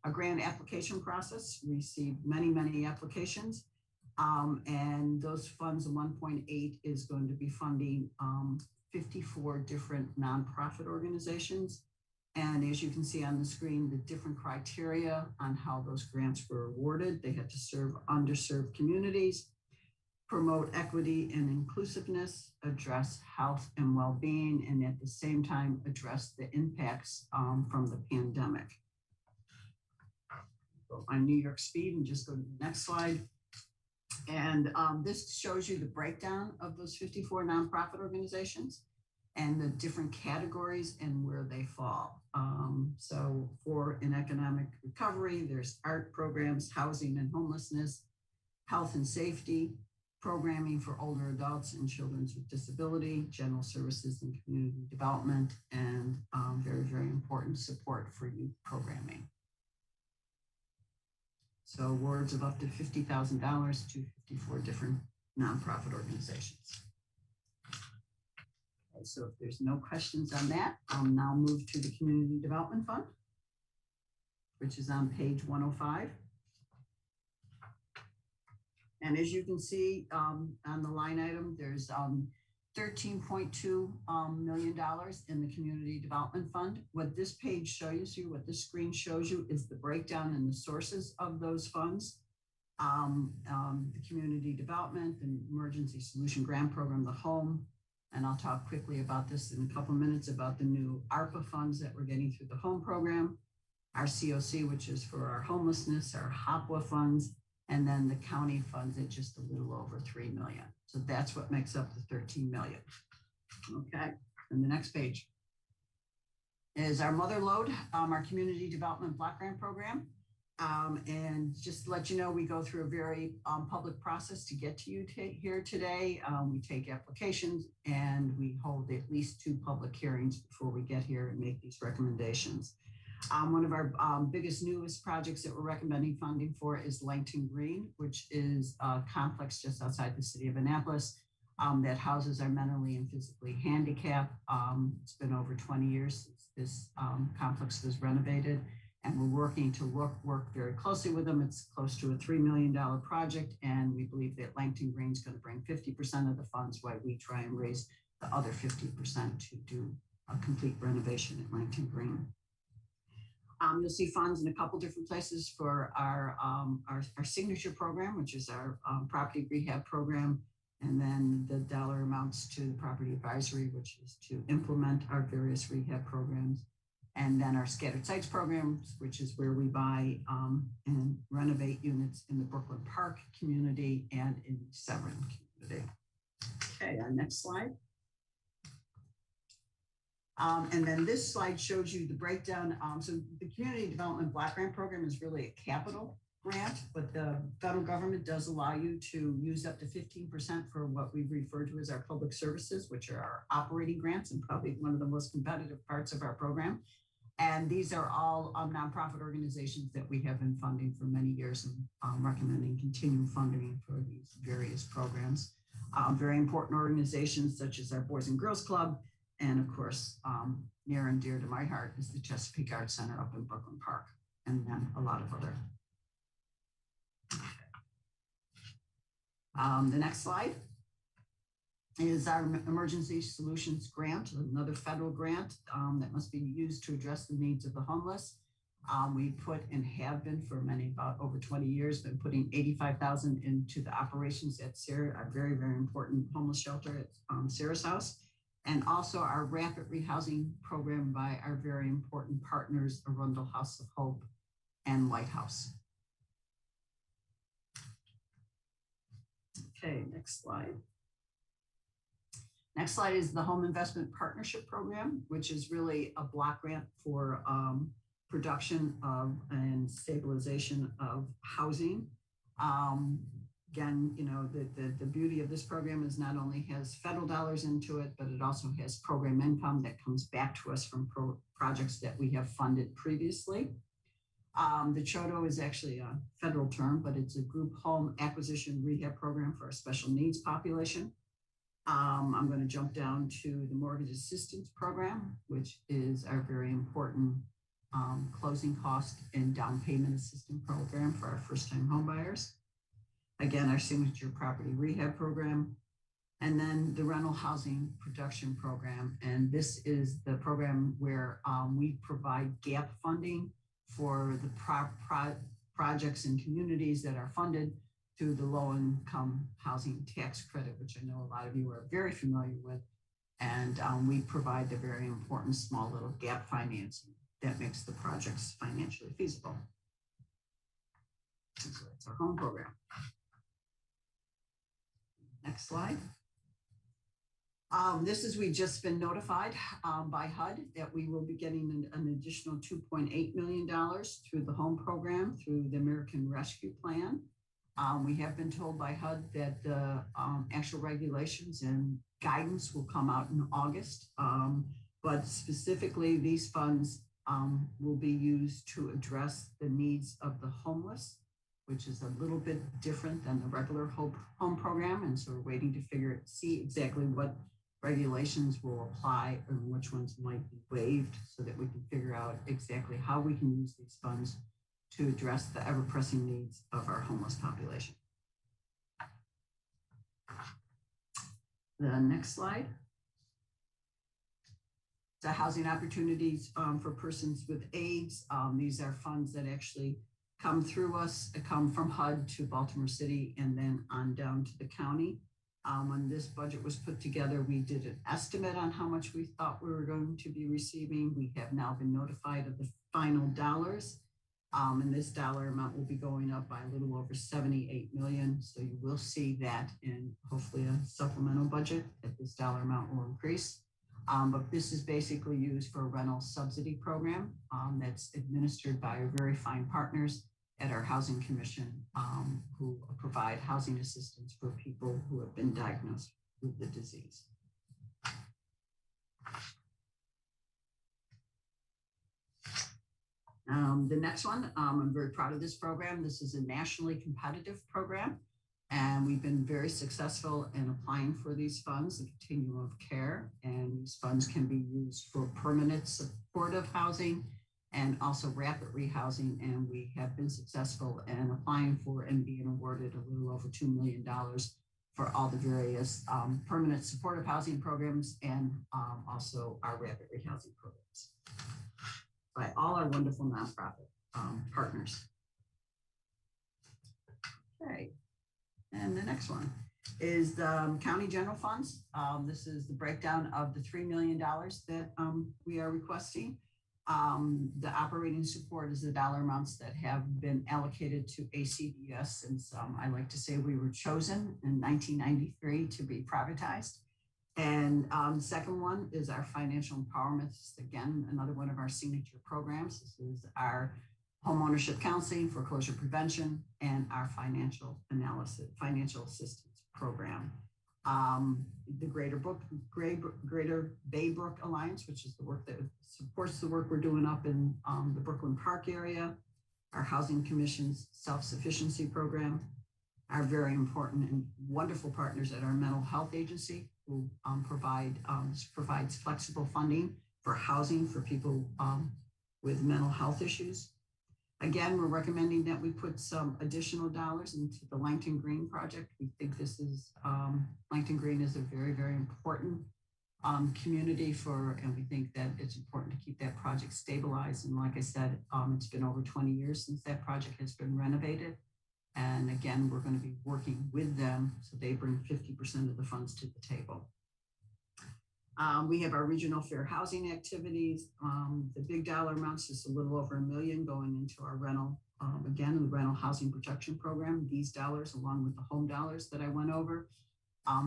a grant application process, received many, many applications. And those funds, 1.8 is going to be funding 54 different nonprofit organizations. And as you can see on the screen, the different criteria on how those grants were awarded. They had to serve underserved communities, promote equity and inclusiveness, address health and well-being, and at the same time, address the impacts from the pandemic. Go on New York speed and just go to the next slide. And this shows you the breakdown of those 54 nonprofit organizations and the different categories and where they fall. So for an economic recovery, there's art programs, housing and homelessness, health and safety, programming for older adults and children with disability, general services and community development, and very, very important support for youth programming. So awards of up to $50,000 to 54 different nonprofit organizations. Okay, so if there's no questions on that, I'll now move to the Community Development Fund, which is on page 105. And as you can see on the line item, there's $13.2 million in the Community Development Fund. What this page shows you, what this screen shows you, is the breakdown and the sources of those funds. The Community Development and Emergency Solution Grant Program, the HOME, and I'll talk quickly about this in a couple minutes about the new ARPA funds that we're getting through the HOME program, our COC, which is for our homelessness, our HOPWA funds, And then the county funds it just a little over 3 million. So that's what makes up the 13 million. Okay, and the next page is our mother load, our community development block grant program. And just to let you know, we go through a very public process to get to you here today. We take applications and we hold at least 2 public hearings before we get here and make these recommendations. One of our biggest, newest projects that we're recommending funding for is Langton Green, which is a complex just outside the city of Annapolis that houses our mentally and physically handicapped. It's been over 20 years since this complex was renovated, and we're working to work very closely with them. It's close to a $3 million project, and we believe that Langton Green is going to bring 50% of the funds while we try and raise the other 50% to do a complete renovation at Langton Green. You'll see funds in a couple different places for our signature program, which is our property rehab program, and then the dollar amounts to the property advisory, which is to implement our various rehab programs, and then our scattered sites programs, which is where we buy and renovate units in the Brooklyn Park community and in the Severn community. Okay, next slide. And then this slide shows you the breakdown. So the Community Development Block Grant Program is really a capital grant, but the federal government does allow you to use up to 15% for what we refer to as our public services, which are our operating grants and probably one of the most competitive parts of our program. And these are all nonprofit organizations that we have been funding for many years and recommending continued funding for these various programs. Very important organizations such as our Boys and Girls Club, and of course, near and dear to my heart is the Chesapeake Arts Center up in Brooklyn Park, and then a lot of other. The next slide is our Emergency Solutions Grant, another federal grant that must be used to address the needs of the homeless. We put and have been for about over 20 years, been putting $85,000 into the operations at Sarah, our very, very important homeless shelter at Sarah's house. And also our rapid rehousing program by our very important partners, Arundel House of Hope and Lighthouse. Okay, next slide. Next slide is the Home Investment Partnership Program, which is really a block grant for production of and stabilization of housing. Again, you know, the beauty of this program is not only has federal dollars into it, but it also has program income that comes back to us from projects that we have funded previously. The CHODO is actually a federal term, but it's a group home acquisition rehab program for our special needs population. I'm going to jump down to the mortgage assistance program, which is our very important closing cost and down payment assistance program for our first-time home buyers. Again, our signature property rehab program, and then the rental housing production program. And this is the program where we provide gap funding for the projects and communities that are funded through the low-income housing tax credit, which I know a lot of you are very familiar with. And we provide the very important small little gap financing that makes the projects financially feasible. So that's our home program. Next slide. We've just been notified by HUD that we will be getting an additional $2.8 million through the home program, through the American Rescue Plan. We have been told by HUD that the actual regulations and guidance will come out in August, but specifically these funds will be used to address the needs of the homeless, which is a little bit different than the regular home program. And so we're waiting to see exactly what regulations will apply and which ones might be waived so that we can figure out exactly how we can use these funds to address the ever-pressing needs of our homeless population. The next slide. The housing opportunities for persons with AIDS. These are funds that actually come through us, come from HUD to Baltimore City and then on down to the county. When this budget was put together, we did an estimate on how much we thought we were going to be receiving. We have now been notified of the final dollars. And this dollar amount will be going up by a little over 78 million. So you will see that in hopefully a supplemental budget that this dollar amount will increase. But this is basically used for a rental subsidy program that's administered by our very fine partners at our Housing Commission who provide housing assistance for people who have been diagnosed with the disease. The next one, I'm very proud of this program. This is a nationally competitive program, and we've been very successful in applying for these funds, the continuum of care, and these funds can be used for permanent supportive housing and also rapid rehousing, and we have been successful in applying for and being awarded a little over $2 million for all the various permanent supportive housing programs and also our rapid rehousing programs by all our wonderful nonprofit partners. Okay, and the next one is the county general funds. This is the breakdown of the $3 million that we are requesting. The operating support is the dollar amounts that have been allocated to ACDS since I like to say we were chosen in 1993 to be privatized. And the second one is our financial empowerment. This is, again, another one of our signature programs. This is our homeownership counseling, foreclosure prevention, and our financial assistance program. The Greater Baybrook Alliance, which is the work that supports the work we're doing up in the Brooklyn Park area, our Housing Commission's self-sufficiency program, our very important and wonderful partners at our mental health agency, who provides flexible funding for housing for people with mental health issues. Again, we're recommending that we put some additional dollars into the Langton Green project. We think this is, Langton Green is a very, very important community and we think that it's important to keep that project stabilized. And like I said, it's been over 20 years since that project has been renovated. And again, we're going to be working with them so they bring 50% of the funds to the table. We have our regional fair housing activities. The big dollar amounts is a little over $1 million going into our rental, again, the rental housing protection program. These dollars, along with the home dollars that I went over,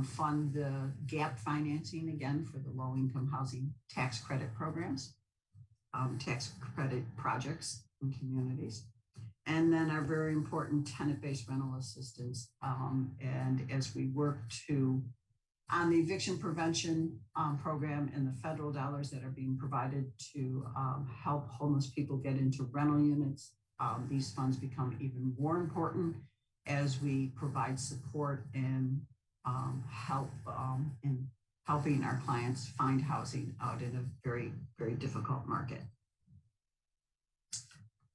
fund the gap financing again for the low income housing tax credit programs, tax credit projects in communities. And then our very important tenant-based rental assistance. And as we work on the eviction prevention program and the federal dollars that are being provided to help homeless people get into rental units, these funds become even more important as we provide support and help in helping our clients find housing out in a very, very difficult market.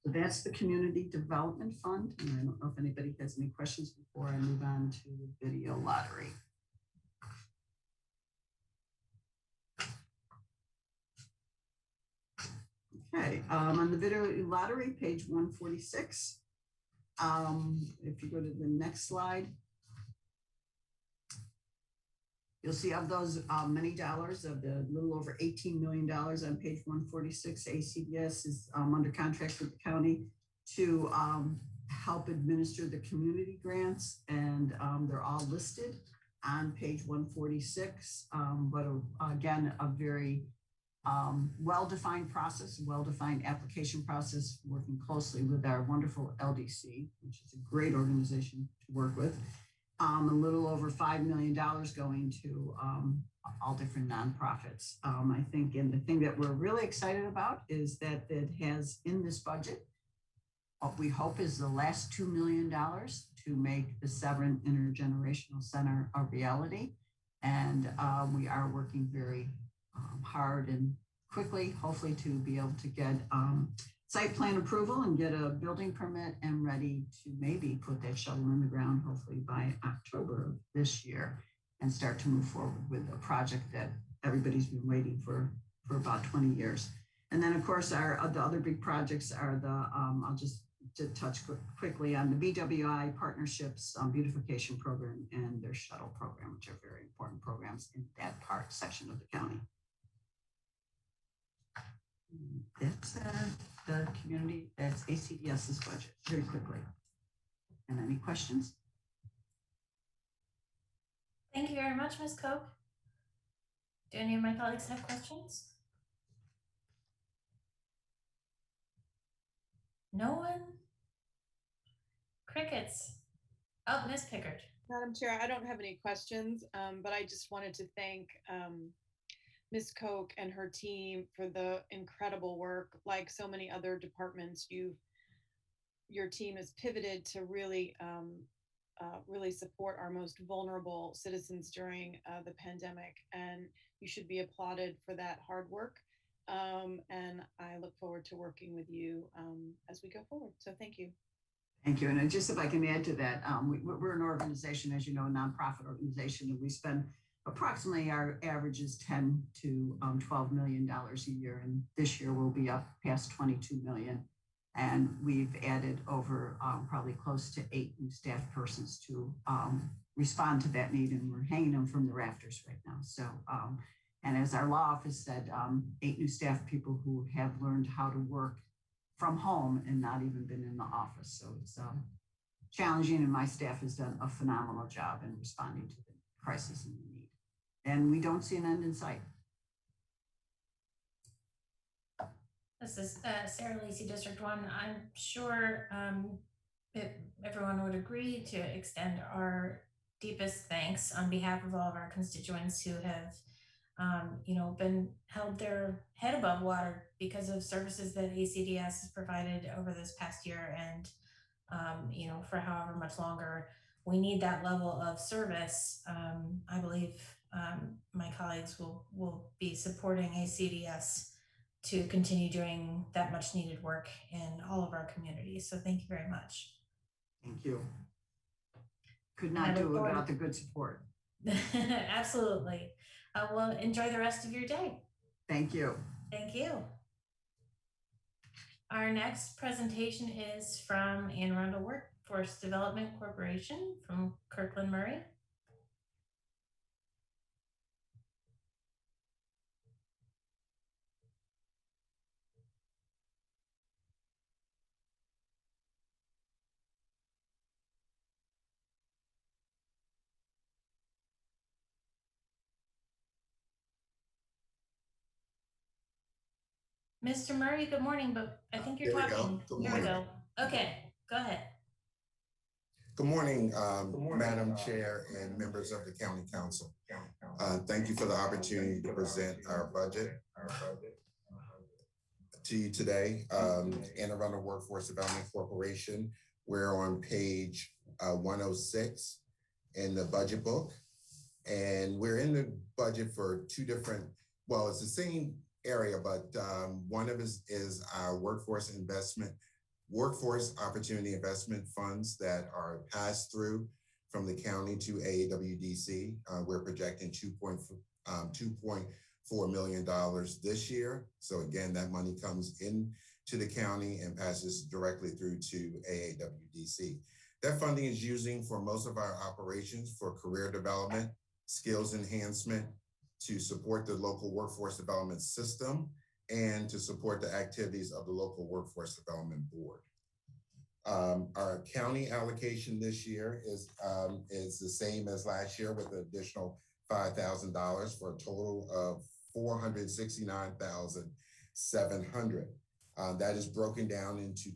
So that's the Community Development Fund. And I don't know if anybody has any questions before I move on to the video lottery. Okay, on the video lottery, page 146. If you go to the next slide, you'll see of those many dollars, of the little over $18 million on page 146, ACDS is under contract with the county to help administer the community grants, and they're all listed on page 146. But again, a very well-defined process, well-defined application process, working closely with our wonderful LDC, which is a great organization to work with. A little over $5 million going to all different nonprofits. I think, and the thing that we're really excited about is that it has in this budget, what we hope is the last $2 million to make the Severn Intergenerational Center a reality. And we are working very hard and quickly, hopefully, to be able to get site plan approval and get a building permit and ready to maybe put that shovel in the ground, hopefully by October of this year, and start to move forward with a project that everybody's been waiting for about 20 years. And then of course, the other big projects are the, I'll just touch quickly on the BWI partnerships, beautification program and their shuttle program, which are very important programs in that section of the county. That's the community, that's ACDS's budget, very quickly. And any questions? Thank you very much, Ms. Koch. Do any of my colleagues have questions? No one? Crickets. Oh, Ms. Pickard. Madam Chair, I don't have any questions, but I just wanted to thank Ms. Koch and her team for the incredible work. Like so many other departments, your team has pivoted to really support our most vulnerable citizens during the pandemic, and you should be applauded for that hard work. And I look forward to working with you as we go forward. So thank you. Thank you. And just if I can add to that, we're an organization, as you know, a nonprofit organization, and we spend approximately, our average is $10 to $12 million a year. And this year we'll be up past 22 million. And we've added over probably close to 8 new staff persons to respond to that need. And we're hanging them from the rafters right now. So, and as our law office said, 8 new staff people who have learned how to work from home and not even been in the office. So it's challenging, and my staff has done a phenomenal job in responding to the crisis and the need. And we don't see an end in sight. This is Sarah Lacey, District 1. I'm sure everyone would agree to extend our deepest thanks on behalf of all of our constituents who have been held their head above water because of services that ACDS has provided over this past year, and for however much longer we need that level of service. I believe my colleagues will be supporting ACDS to continue doing that much needed work in all of our communities. So thank you very much. Thank you. Could not do it without the good support. Absolutely. Well, enjoy the rest of your day. Thank you. Thank you. Our next presentation is from Arundel Workforce Development Corporation from Kirkland Murray. Mr. Murray, good morning, but I think you're talking. There we go. Okay, go ahead. Good morning, Madam Chair and members of the County Council. Thank you for the opportunity to present our budget to you today. Arundel Workforce Development Corporation. We're on page 106 in the budget book. And we're in the budget for two different, well, it's the same area, but one of us is our workforce opportunity investment funds that are passed through from the county to AWDC. We're projecting $2.4 million this year. So again, that money comes in to the county and passes directly through to AWDC. That funding is using for most of our operations for career development, skills enhancement, to support the local workforce development system, and to support the activities of the local workforce development board. Our county allocation this year is the same as last year, with an additional $5,000 for a total of $469,700. That is broken down into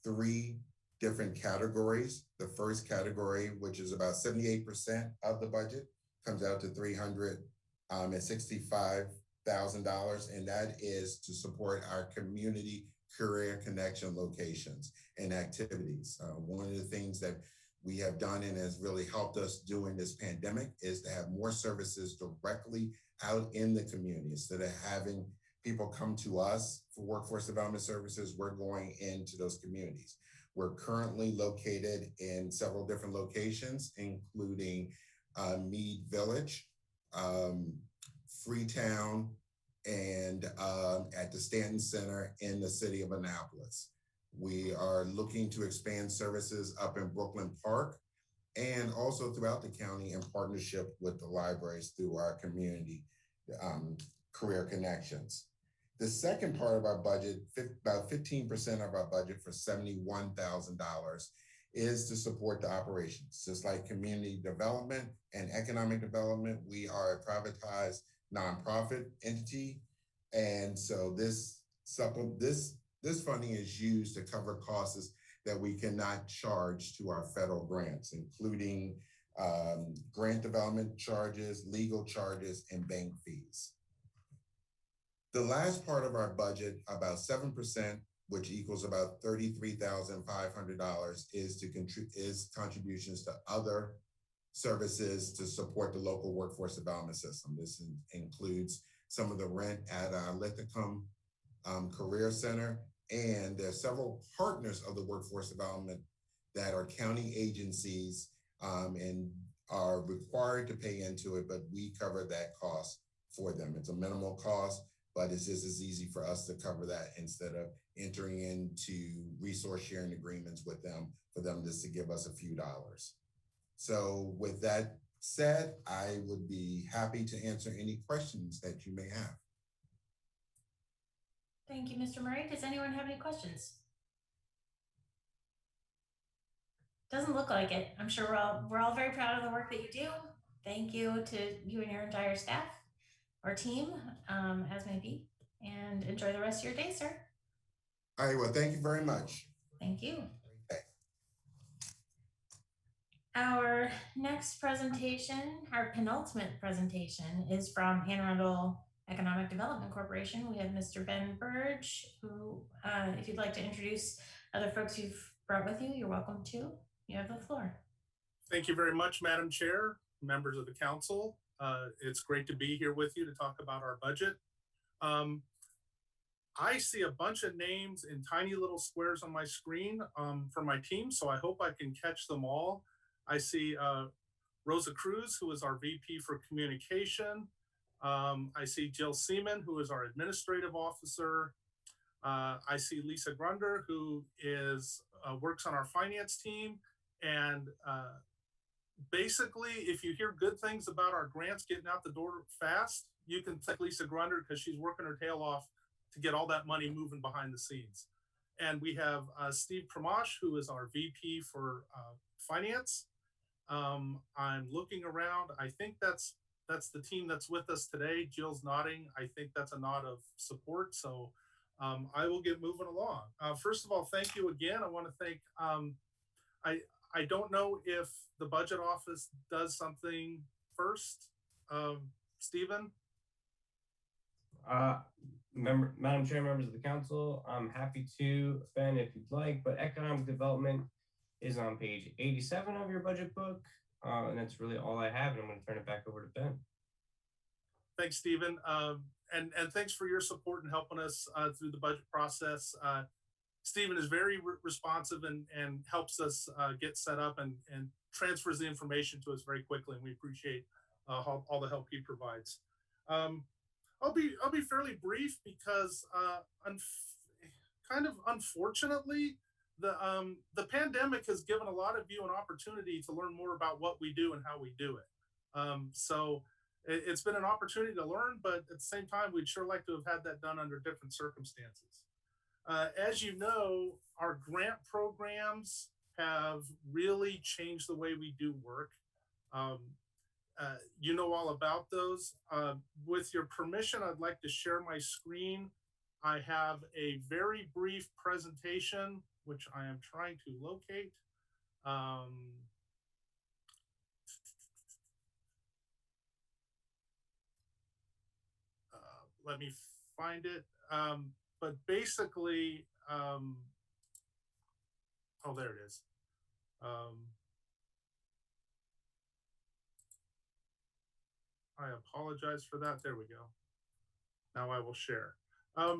three different categories. The first category, which is about 78% of the budget, comes out to $365,000, and that is to support our community career connection locations and activities. One of the things that we have done and has really helped us during this pandemic is to have more services directly out in the community. Instead of having people come to us for workforce development services, we're going into those communities. We're currently located in several different locations, including Meade Village, Freetown, and at the Stanton Center in the city of Annapolis. We are looking to expand services up in Brooklyn Park and also throughout the county in partnership with the libraries through our community career connections. The second part of our budget, about 15% of our budget for $71,000 is to support the operations. Just like community development and economic development, we are a privatized nonprofit entity. And so this funding is used to cover costs that we cannot charge to our federal grants, including grant development charges, legal charges, and bank fees. The last part of our budget, about 7%, which equals about $33,500, is contributions to other services to support the local workforce development system. This includes some of the rent at our Lithicum Career Center, and there are several partners of the workforce development that are county agencies and are required to pay into it, but we cover that cost for them. It's a minimal cost, but it's just as easy for us to cover that instead of entering into resource sharing agreements with them for them just to give us a few dollars. So with that said, I would be happy to answer any questions that you may have. Thank you, Mr. Murray. Does anyone have any questions? Doesn't look like it. I'm sure we're all very proud of the work that you do. Thank you to you and your entire staff or team, as may be, and enjoy the rest of your day, sir. All right, well, thank you very much. Thank you. Our next presentation, our penultimate presentation, is from Arundel Economic Development Corporation. We have Mr. Ben Burge, who, if you'd like to introduce other folks you've brought with you, you're welcome to. You have the floor. Thank you very much, Madam Chair, members of the council. It's great to be here with you to talk about our budget. I see a bunch of names in tiny little squares on my screen for my team, so I hope I can catch them all. I see Rosa Cruz, who is our VP for Communication. I see Jill Seaman, who is our Administrative Officer. I see Lisa Grunder, who is works on our finance team. And basically, if you hear good things about our grants getting out the door fast, you can thank Lisa Grunder because she's working her tail off to get all that money moving behind the scenes. And we have Steve Pramash, who is our VP for Finance. I'm looking around. I think that's the team that's with us today. Jill's nodding. I think that's a nod of support. So I will get moving along. First of all, thank you again. I want to thank, I don't know if the budget office does something first. Stephen? Madam Chair, members of the council, I'm happy to, Ben, if you'd like, but economic development is on page 87 of your budget book. And that's really all I have. And I'm going to turn it back over to Ben. Thanks, Stephen. And thanks for your support in helping us through the budget process. Stephen is very responsive and helps us get set up and transfers the information to us very quickly. And we appreciate all the help he provides. I'll be fairly brief because kind of unfortunately, the pandemic has given a lot of you an opportunity to learn more about what we do and how we do it. So it's been an opportunity to learn, but at the same time, we'd sure like to have had that done under different circumstances. As you know, our grant programs have really changed the way we do work. You know all about those. With your permission, I'd like to share my screen. I have a very brief presentation, which I am trying to locate. Let me find it. But basically, oh, there it is. I apologize for that. There we go. Now I will share. I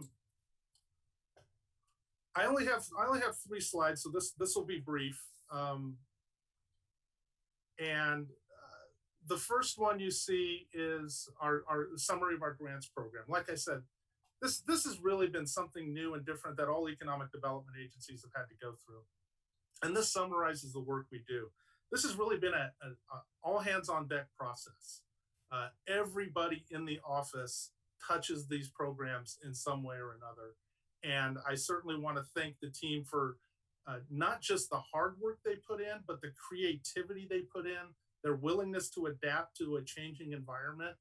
only have 3 slides, so this will be brief. The first one you see is our summary of our grants program. Like I said, this has really been something new and different that all economic development agencies have had to go through. And this summarizes the work we do. This has really been a all hands on deck process. Everybody in the office touches these programs in some way or another. And I certainly want to thank the team for not just the hard work they put in, but the creativity they put in, their willingness to adapt to a changing environment.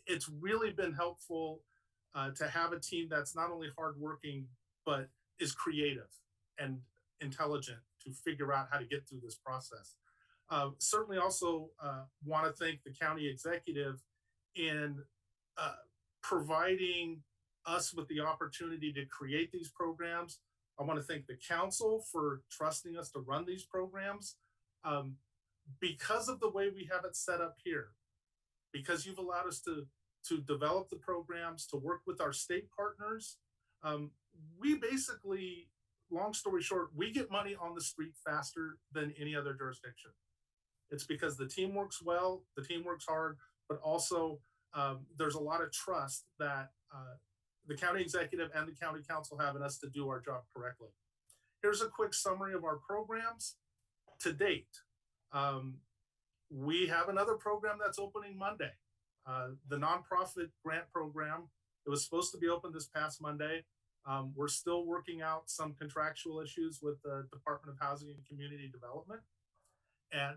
It's really been helpful to have a team that's not only hardworking, but is creative and intelligent to figure out how to get through this process. Certainly also want to thank the county executive in providing us with the opportunity to create these programs. I want to thank the council for trusting us to run these programs. Because of the way we have it set up here, because you've allowed us to develop the programs, to work with our state partners, we basically, long story short, we get money on the street faster than any other jurisdiction. It's because the team works well, the team works hard, but also there's a lot of trust that the county executive and the county council have in us to do our job correctly. Here's a quick summary of our programs to date. We have another program that's opening Monday, the nonprofit grant program. It was supposed to be open this past Monday. We're still working out some contractual issues with the Department of Housing and Community Development.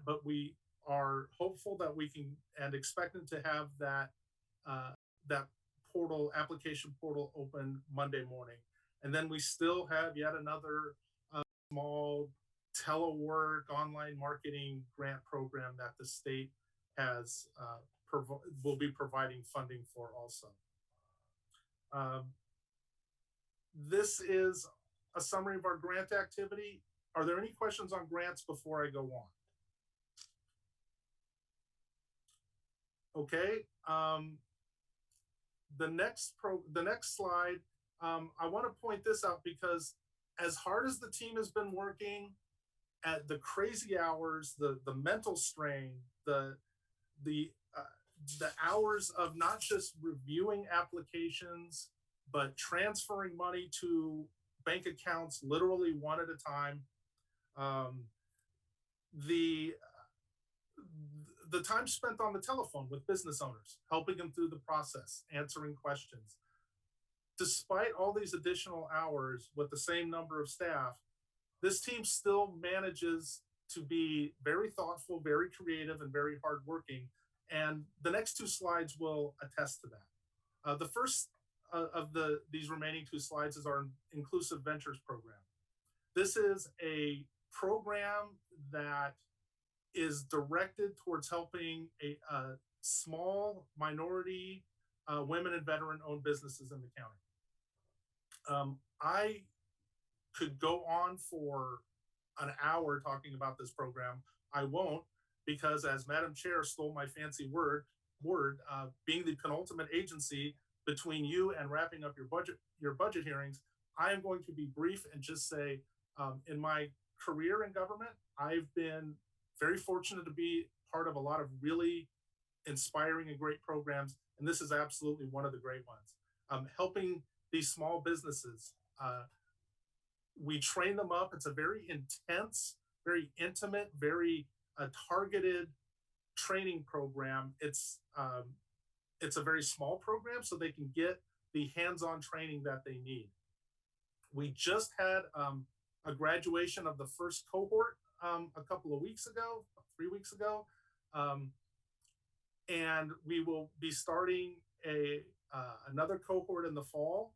But we are hopeful that we can and expected to have that application portal open Monday morning. And then we still have yet another small telework online marketing grant program that the state has will be providing funding for also. This is a summary of our grant activity. Are there any questions on grants before I go on? Okay. The next slide, I want to point this out because as hard as the team has been working at the crazy hours, the mental strain, the hours of not just reviewing applications, but transferring money to bank accounts literally one at a time. The time spent on the telephone with business owners, helping them through the process, answering questions. Despite all these additional hours with the same number of staff, this team still manages to be very thoughtful, very creative, and very hardworking. And the next two slides will attest to that. The first of these remaining two slides is our Inclusive Ventures program. This is a program that is directed towards helping a small minority women and veteran-owned businesses in the county. I could go on for an hour talking about this program. I won't, because as Madam Chair stole my fancy word, being the penultimate agency between you and wrapping up your budget hearings, I am going to be brief and just say, in my career in government, I've been very fortunate to be part of a lot of really inspiring and great programs, and this is absolutely one of the great ones. Helping these small businesses, we train them up. It's a very intense, very intimate, very targeted training program. It's a very small program, so they can get the hands-on training that they need. We just had a graduation of the first cohort a couple of weeks ago, 3 weeks ago, and we will be starting another cohort in the fall.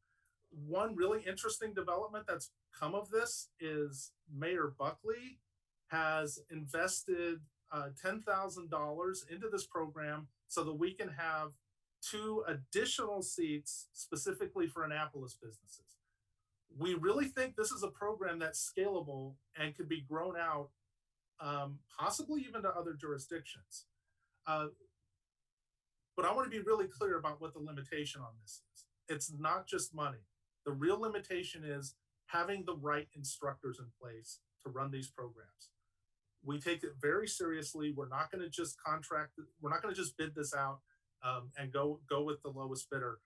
One really interesting development that's come of this is Mayor Buckley has invested $10,000 into this program so that we can have 2 additional seats specifically for Annapolis businesses. We really think this is a program that's scalable and could be grown out, possibly even to other jurisdictions. But I want to be really clear about what the limitation on this is. It's not just money. The real limitation is having the right instructors in place to run these programs. We take it very seriously. We're not going to just we're not going to just bid this out and go with the lowest bidder.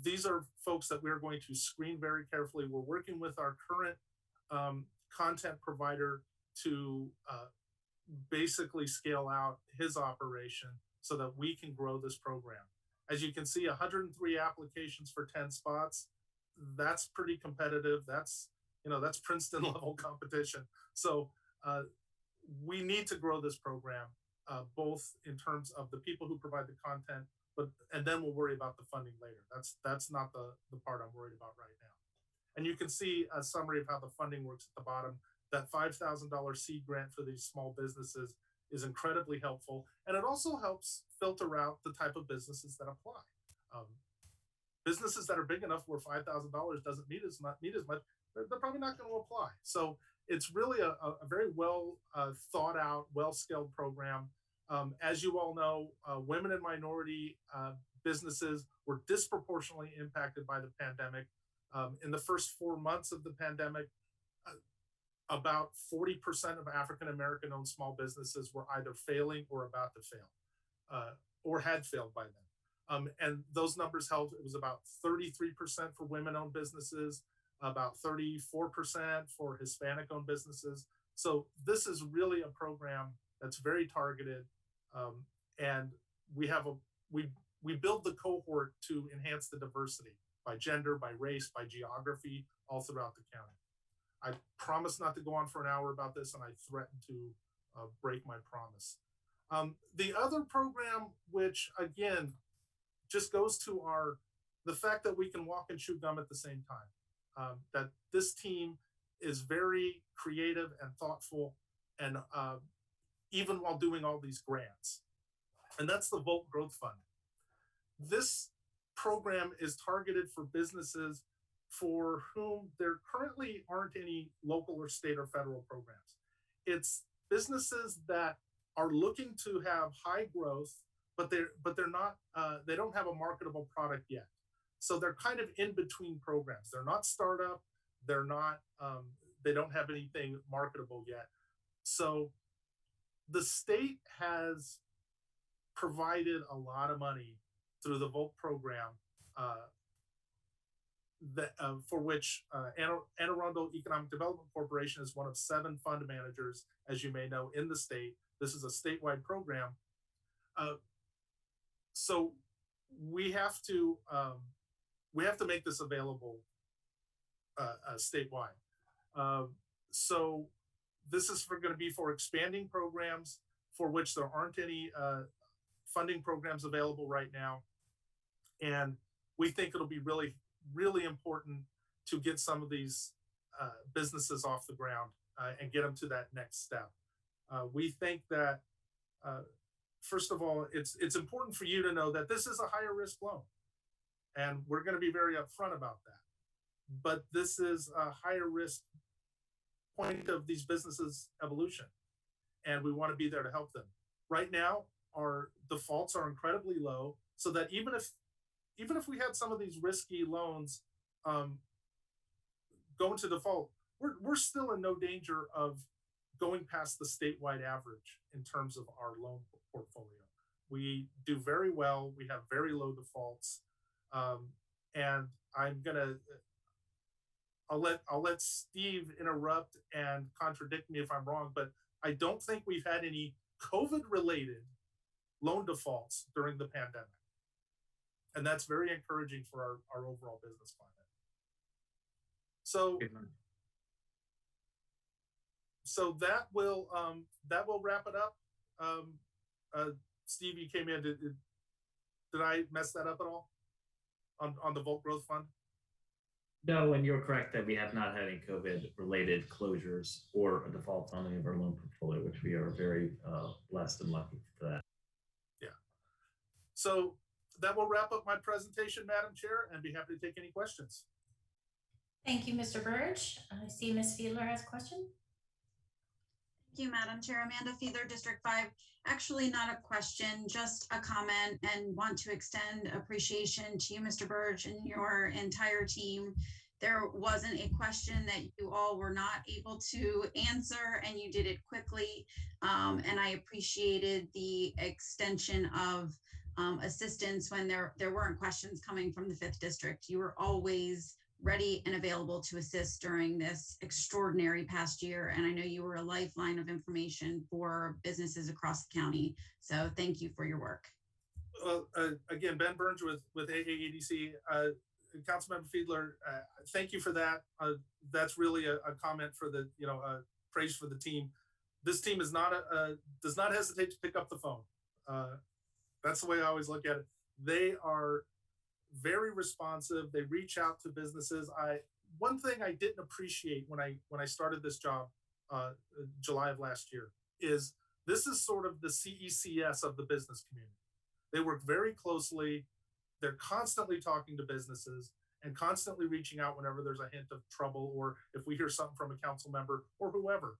These are folks that we're going to screen very carefully. We're working with our current content provider to basically scale out his operation so that we can grow this program. As you can see, 103 applications for 10 spots. That's pretty competitive. That's Princeton level competition. So we need to grow this program, both in terms of the people who provide the content, and then we'll worry about the funding later. That's not the part I'm worried about right now. And you can see a summary of how the funding works at the bottom. That $5,000 seed grant for these small businesses is incredibly helpful. And it also helps filter out the type of businesses that apply. Businesses that are big enough where $5,000 doesn't need as much, they're probably not going to apply. So it's really a very well thought out, well scaled program. As you all know, women and minority businesses were disproportionately impacted by the pandemic. In the first 4 months of the pandemic, about 40% of African-American owned small businesses were either failing or about to fail, or had failed by then. And those numbers held. It was about 33% for women-owned businesses, about 34% for Hispanic-owned businesses. So this is really a program that's very targeted, and we build the cohort to enhance the diversity by gender, by race, by geography, all throughout the county. I promise not to go on for an hour about this, and I threaten to break my promise. The other program, which again, just goes to the fact that we can walk and chew gum at the same time, that this team is very creative and thoughtful, and even while doing all these grants. And that's the Volt Growth Fund. This program is targeted for businesses for whom there currently aren't any local or state or federal programs. It's businesses that are looking to have high growth, but they're not, they don't have a marketable product yet. So they're kind of in between programs. They're not startup, they're not, they don't have anything marketable yet. So the state has provided a lot of money through the Volt program, for which Arundel Economic Development Corporation is one of 7 fund managers, as you may know, in the state. This is a statewide program. So we have to make this available statewide. So this is going to be for expanding programs for which there aren't any funding programs available right now. And we think it'll be really, really important to get some of these businesses off the ground and get them to that next step. We think that, first of all, it's important for you to know that this is a higher risk loan, and we're going to be very upfront about that. But this is a higher risk point of these businesses' evolution, and we want to be there to help them. Right now, our defaults are incredibly low, so that even if we had some of these risky loans go into default, we're still in no danger of going past the statewide average in terms of our loan portfolio. We do very well. We have very low defaults, and I'll let Steve interrupt and contradict me if I'm wrong, but I don't think we've had any COVID-related loan defaults during the pandemic. And that's very encouraging for our overall business climate. So that will wrap it up. Steve, you came in. Did I mess that up at all on the Volt Growth Fund? No, and you're correct that we have not had any COVID-related closures or a default on any of our loan portfolio, which we are very blessed and lucky for that. Yeah. So that will wrap up my presentation, Madam Chair, and be happy to take any questions. Thank you, Mr. Burge. I see Ms. Fiedler has a question. Thank you, Madam Chair. Amanda Fiedler, District 5. Actually, not a question, just a comment, and want to extend appreciation to you, Mr. Burge, and your entire team. There wasn't a question that you all were not able to answer, and you did it quickly. And I appreciated the extension of assistance when there weren't questions coming from the 5th District. You were always ready and available to assist during this extraordinary past year. And I know you were a lifeline of information for businesses across the county. So thank you for your work. Again, Ben Burns with AADC. Councilmember Fiedler, thank you for that. That's really a comment for the, praise for the team. This team is not does not hesitate to pick up the phone. That's the way I always look at it. They are very responsive. They reach out to businesses. One thing I didn't appreciate when I started this job, July of last year, is this is sort of the CECS of the business community. They work very closely. They're constantly talking to businesses and constantly reaching out whenever there's a hint of trouble, or if we hear something from a council member or whoever.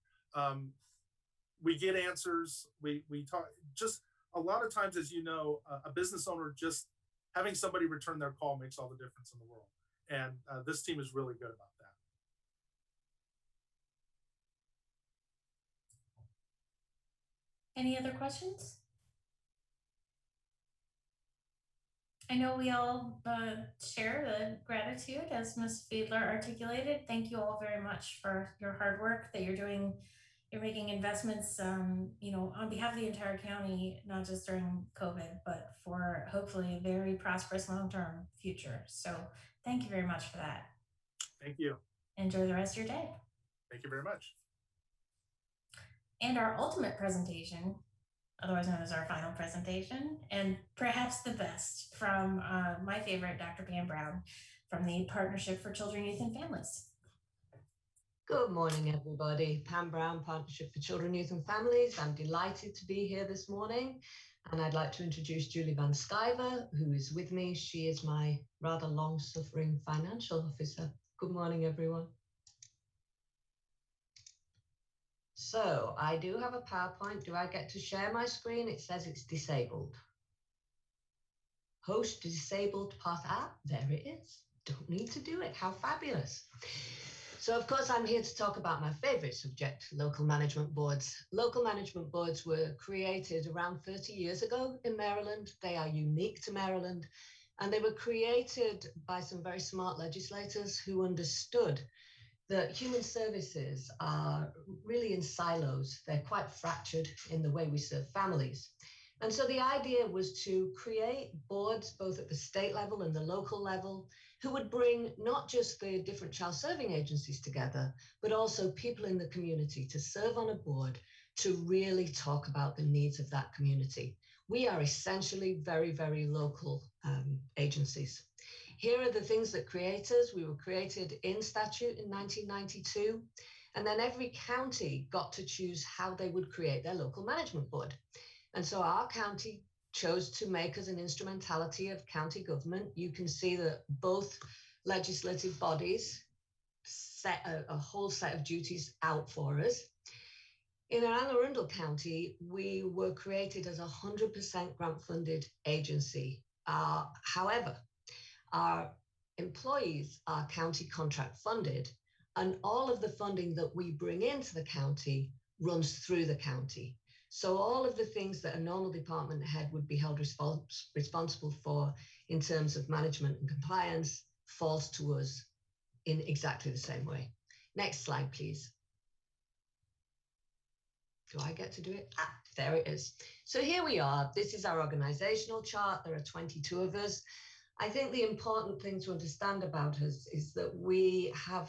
We get answers. We talk. Just a lot of times, as you know, a business owner, just having somebody return their call makes all the difference in the world. And this team is really good about that. Any other questions? I know we all share the gratitude as Ms. Fiedler articulated. Thank you all very much for your hard work that you're doing. You're making investments, on behalf of the entire county, not just during COVID, but for hopefully a very prosperous long-term future. So thank you very much for that. Thank you. Enjoy the rest of your day. Thank you very much. And our ultimate presentation, otherwise known as our final presentation, and perhaps the best, from my favorite, Dr. Pam Brown, from the Partnership for Children, Youth, and Families. Good morning, everybody. Pam Brown, Partnership for Children, Youth, and Families. I'm delighted to be here this morning, and I'd like to introduce Julie Van Skyver, who is with me. She is my rather long-suffering financial officer. Good morning, everyone. So I do have a PowerPoint. Do I get to share my screen? It says it's disabled. Host disabled path app. There it is. Don't need to do it. How fabulous. So of course, I'm here to talk about my favorite subject, local management boards. Local management boards were created around 30 years ago in Maryland. They are unique to Maryland, and they were created by some very smart legislators who understood that human services are really in silos. They're quite fractured in the way we serve families. And so the idea was to create boards, both at the state level and the local level, who would bring not just the different child serving agencies together, but also people in the community to serve on a board to really talk about the needs of that community. We are essentially very, very local agencies. Here are the things that create us. We were created in statute in 1992, and then every county got to choose how they would create their local management board. And so our county chose to make us an instrumentality of county government. You can see that both legislative bodies set a whole set of duties out for us. In Arundel County, we were created as a 100% grant-funded agency. However, our employees are county contract funded, and all of the funding that we bring into the county runs through the county. So all of the things that a normal department head would be held responsible for in terms of management and compliance falls to us in exactly the same way. Next slide, please. Do I get to do it? Ah, there it is. So here we are. This is our organizational chart. There are 22 of us. I think the important thing to understand about us is that we have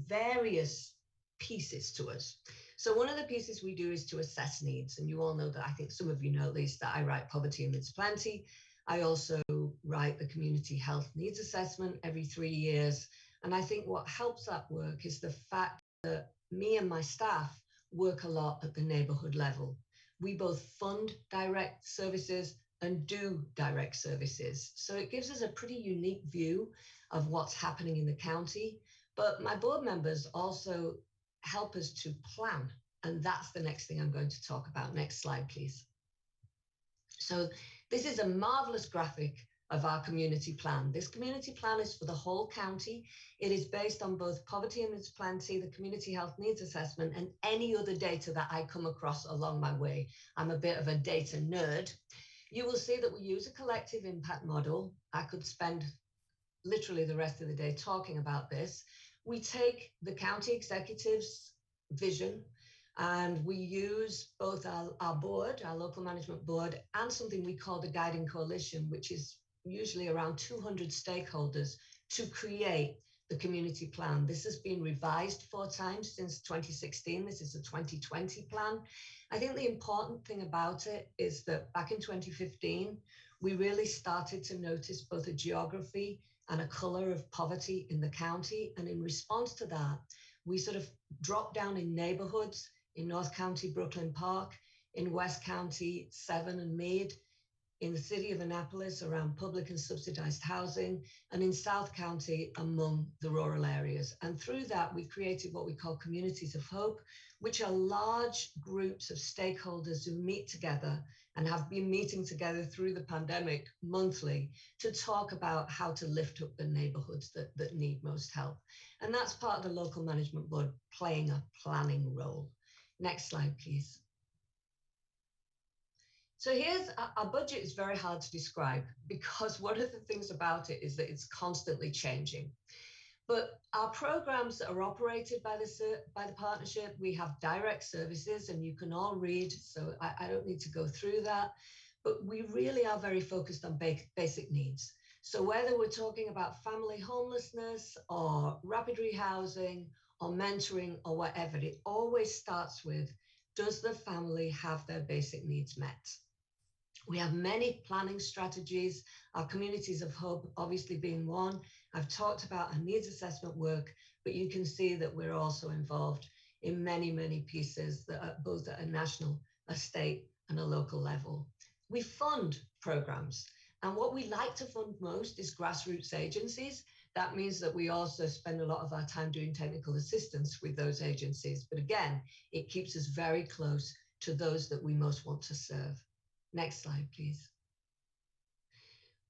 various pieces to us. So one of the pieces we do is to assess needs. And you all know that, I think some of you know at least, that I write Poverty Amidst Plenty. I also write the Community Health Needs Assessment every 3 years. And I think what helps that work is the fact that me and my staff work a lot at the neighborhood level. We both fund direct services and do direct services. So it gives us a pretty unique view of what's happening in the county. But my board members also help us to plan. And that's the next thing I'm going to talk about. Next slide, please. So this is a marvelous graphic of our community plan. This community plan is for the whole county. It is based on both Poverty Amidst Plenty, the Community Health Needs Assessment, and any other data that I come across along my way. I'm a bit of a data nerd. You will see that we use a collective impact model. I could spend literally the rest of the day talking about this. We take the county executive's vision And we use both our board, our local management board, and something we call the Guiding Coalition, which is usually around 200 stakeholders, to create the community plan. This has been revised 4 times since 2016. This is a 2020 plan. I think the important thing about it is that back in 2015, we really started to notice both a geography and a color of poverty in the county. And in response to that, we sort of dropped down in neighborhoods in North County, Brooklyn Park, in West County, Severn and Mead, in the city of Annapolis around public and subsidized housing, and in South County among the rural areas. And through that, we created what we call communities of hope, which are large groups of stakeholders who meet together and have been meeting together through the pandemic monthly to talk about how to lift up the neighborhoods that need most help. And that's part of the local management board playing a planning role. Next slide, please. So here's our budget is very hard to describe because one of the things about it is that it's constantly changing. But our programs that are operated by the partnership, we have direct services, and you can all read, so I don't need to go through that. But we really are very focused on basic needs. So whether we're talking about family homelessness or rapid rehousing or mentoring or whatever, it always starts with, does the family have their basic needs met? We have many planning strategies, our communities of hope obviously being one. I've talked about our needs assessment work, but you can see that we're also involved in many, many pieces that are both at a national, a state, and a local level. We fund programs, and what we like to fund most is grassroots agencies. That means that we also spend a lot of our time doing technical assistance with those agencies. But again, it keeps us very close to those that we most want to serve. Next slide, please.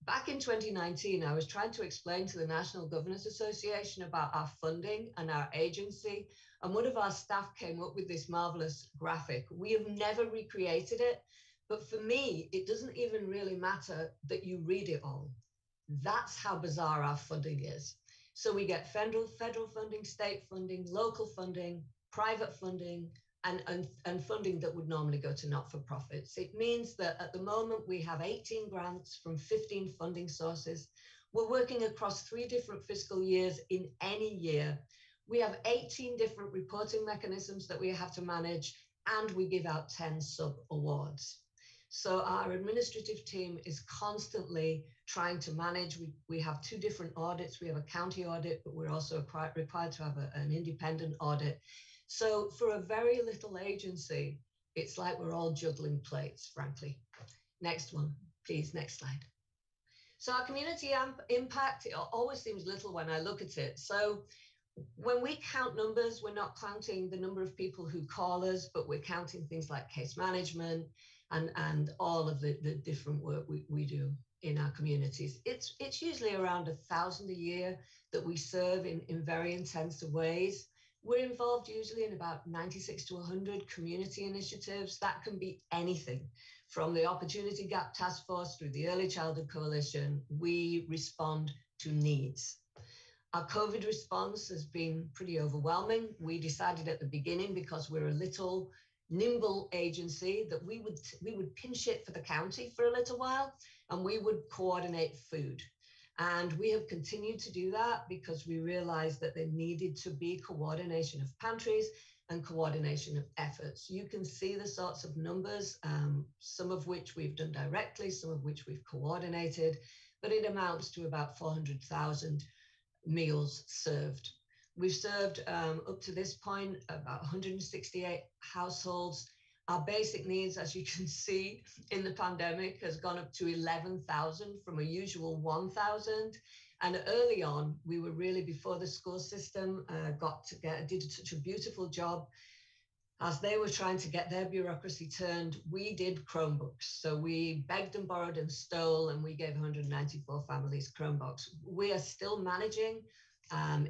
Back in 2019, I was trying to explain to the National Governors Association about our funding and our agency, and one of our staff came up with this marvelous graphic. We have never recreated it, but for me, it doesn't even really matter that you read it all. That's how bizarre our funding is. So we get federal funding, state funding, local funding, private funding, and funding that would normally go to not-for-profits. It means that at the moment we have 18 grants from 15 funding sources. We're working across 3 different fiscal years in any year. We have 18 different reporting mechanisms that we have to manage, and we give out 10 sub-awards. So our administrative team is constantly trying to manage. We have 2 different audits. We have a county audit, but we're also required to have an independent audit. So for a very little agency, it's like we're all juggling plates, frankly. Next one, please, next slide. So our community impact, it always seems little when I look at it. So when we count numbers, we're not counting the number of people who call us, but we're counting things like case management and all of the different work we do in our communities. It's usually around 1,000 a year that we serve in very intensive ways. We're involved usually in about 96 to 100 community initiatives. That can be anything from the Opportunity Gap Task Force through the Early Childhood Coalition. We respond to needs. Our COVID response has been pretty overwhelming. We decided at the beginning, because we're a little nimble agency, that we would pinch it for the county for a little while, and we would coordinate food. And we have continued to do that because we realized that there needed to be coordination of pantries and coordination of efforts. You can see the sorts of numbers, some of which we've done directly, some of which we've coordinated, but it amounts to about 400,000 meals served. We've served up to this point about 168 households. Our basic needs, as you can see in the pandemic, has gone up to 11,000 from a usual 1,000. And early on, we were really, before the school system did such a beautiful job, as they were trying to get their bureaucracy turned, we did Chromebooks. So we begged and borrowed and stole, and we gave 194 families Chromebooks. We are still managing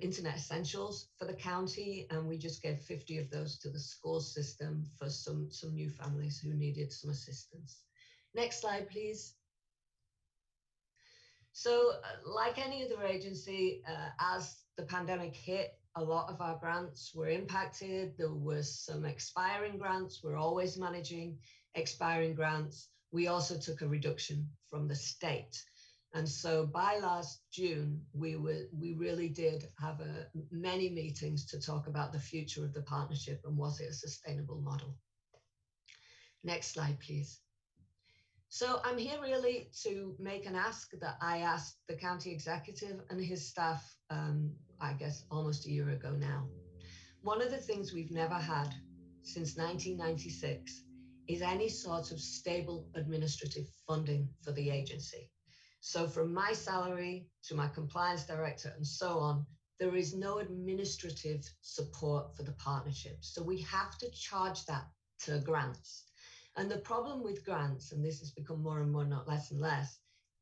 internet essentials for the county, and we just gave 50 of those to the school system for some new families who needed some assistance. Next slide, please. So like any other agency, as the pandemic hit, a lot of our grants were impacted. There was some expiring grants. We're always managing expiring grants. We also took a reduction from the state. And so by last June, we really did have many meetings to talk about the future of the partnership and was it a sustainable model. Next slide, please. So I'm here really to make an ask that I asked the county executive and his staff, I guess almost a year ago now. One of the things we've never had since 1996 is any sort of stable administrative funding for the agency. So from my salary to my compliance director and so on, there is no administrative support for the partnership. So we have to charge that to grants. And the problem with grants, and this has become more and more, not less and less,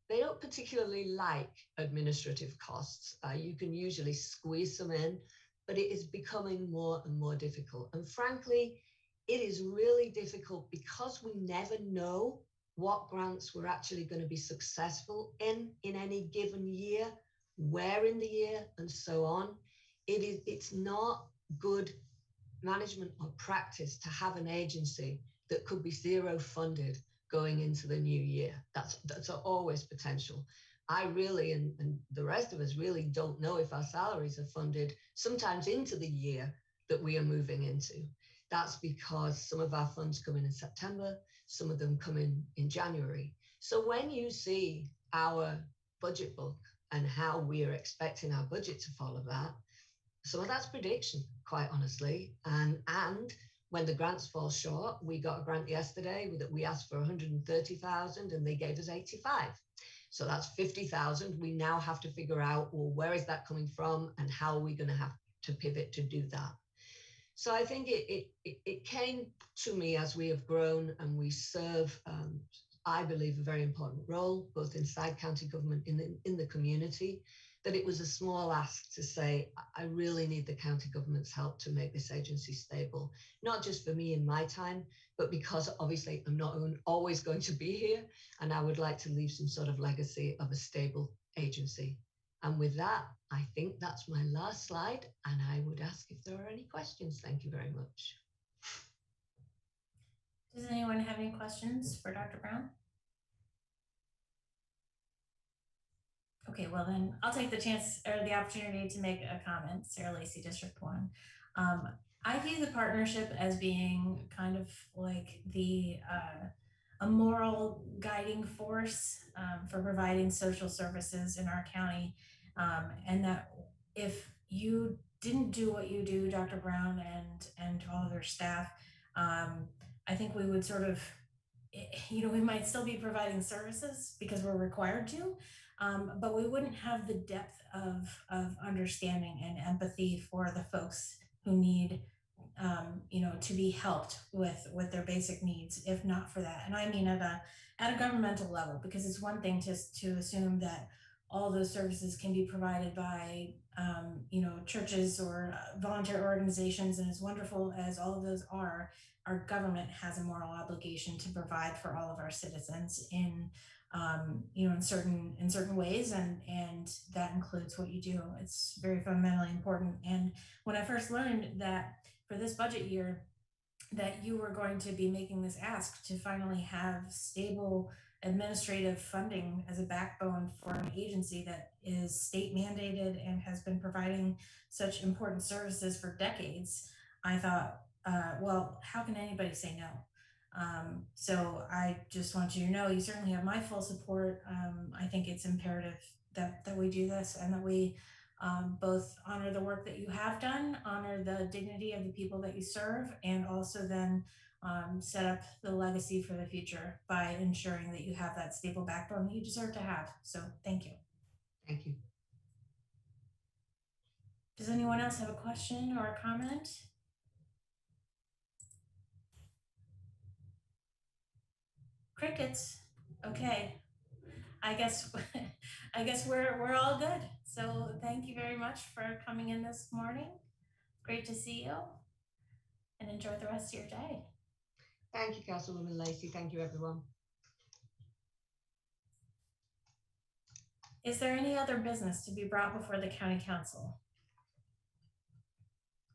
they don't particularly like administrative costs. You can usually squeeze them in, but it is becoming more and more difficult. And frankly, it is really difficult because we never know what grants we're actually going to be successful in any given year, where in the year, and so on. It's not good management or practice to have an agency that could be zero funded going into the new year. That's always potential. I really, and the rest of us really don't know if our salaries are funded sometimes into the year that we are moving into. That's because some of our funds come in September, some of them come in January. So when you see our budget book and how we are expecting our budget to follow that, some of that's prediction, quite honestly. And when the grants fall short, we got a grant yesterday that we asked for 130,000 and they gave us 85. So that's 50,000. We now have to figure out, well, where is that coming from and how are we going to have to pivot to do that? So I think it came to me as we have grown and we serve, I believe, a very important role, both inside county government, in the community, that it was a small ask to say, I really need the county government's help to make this agency stable, not just for me in my time, but because obviously I'm not always going to be here, and I would like to leave some sort of legacy of a stable agency. And with that, I think that's my last slide, and I would ask if there are any questions. Thank you very much. Does anyone have any questions for Dr. Brown? Okay, well then I'll take the chance or the opportunity to make a comment. Sarah Lacey, District 1. I view the partnership as being kind of like a moral guiding force for providing social services in our county. And that if you didn't do what you do, Dr. Brown and all of their staff, I think we would sort of, we might still be providing services because we're required to, but we wouldn't have the depth of understanding and empathy for the folks who need, to be helped with their basic needs, if not for that. And I mean at a governmental level, because it's one thing to assume that all those services can be provided by, churches or volunteer organizations. And as wonderful as all of those are, our government has a moral obligation to provide for all of our citizens in certain ways, and that includes what you do. It's very fundamentally important. And when I first learned that for this budget year, that you were going to be making this ask to finally have stable administrative funding as a backbone for an agency that is state mandated and has been providing such important services for decades, I thought, well, how can anybody say no? So I just want you to know, you certainly have my full support. I think it's imperative that we do this and that we both honor the work that you have done, honor the dignity of the people that you serve, and also then set up the legacy for the future by ensuring that you have that stable backbone that you deserve to have. So thank you. Thank you. Does anyone else have a question or a comment? Crickets. Okay. I guess we're all good. So thank you very much for coming in this morning. Great to see you, and enjoy the rest of your day. Thank you, Councilwoman Lacey. Thank you, everyone. Is there any other business to be brought before the county council?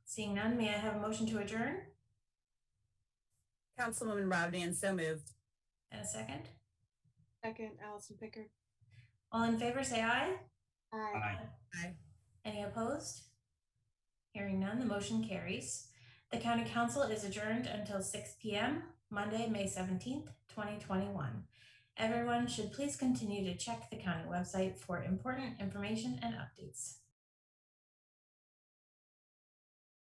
Seeing none, may I have a motion to adjourn? Councilwoman Rodman, so moved. And a second? Second, Allison Pickard. All in favor, say aye. Aye. Aye. Any opposed? Hearing none, the motion carries. The county council is adjourned until 6 p.m. Monday, May 17th, 2021. Everyone should please continue to check the county website for important information and updates.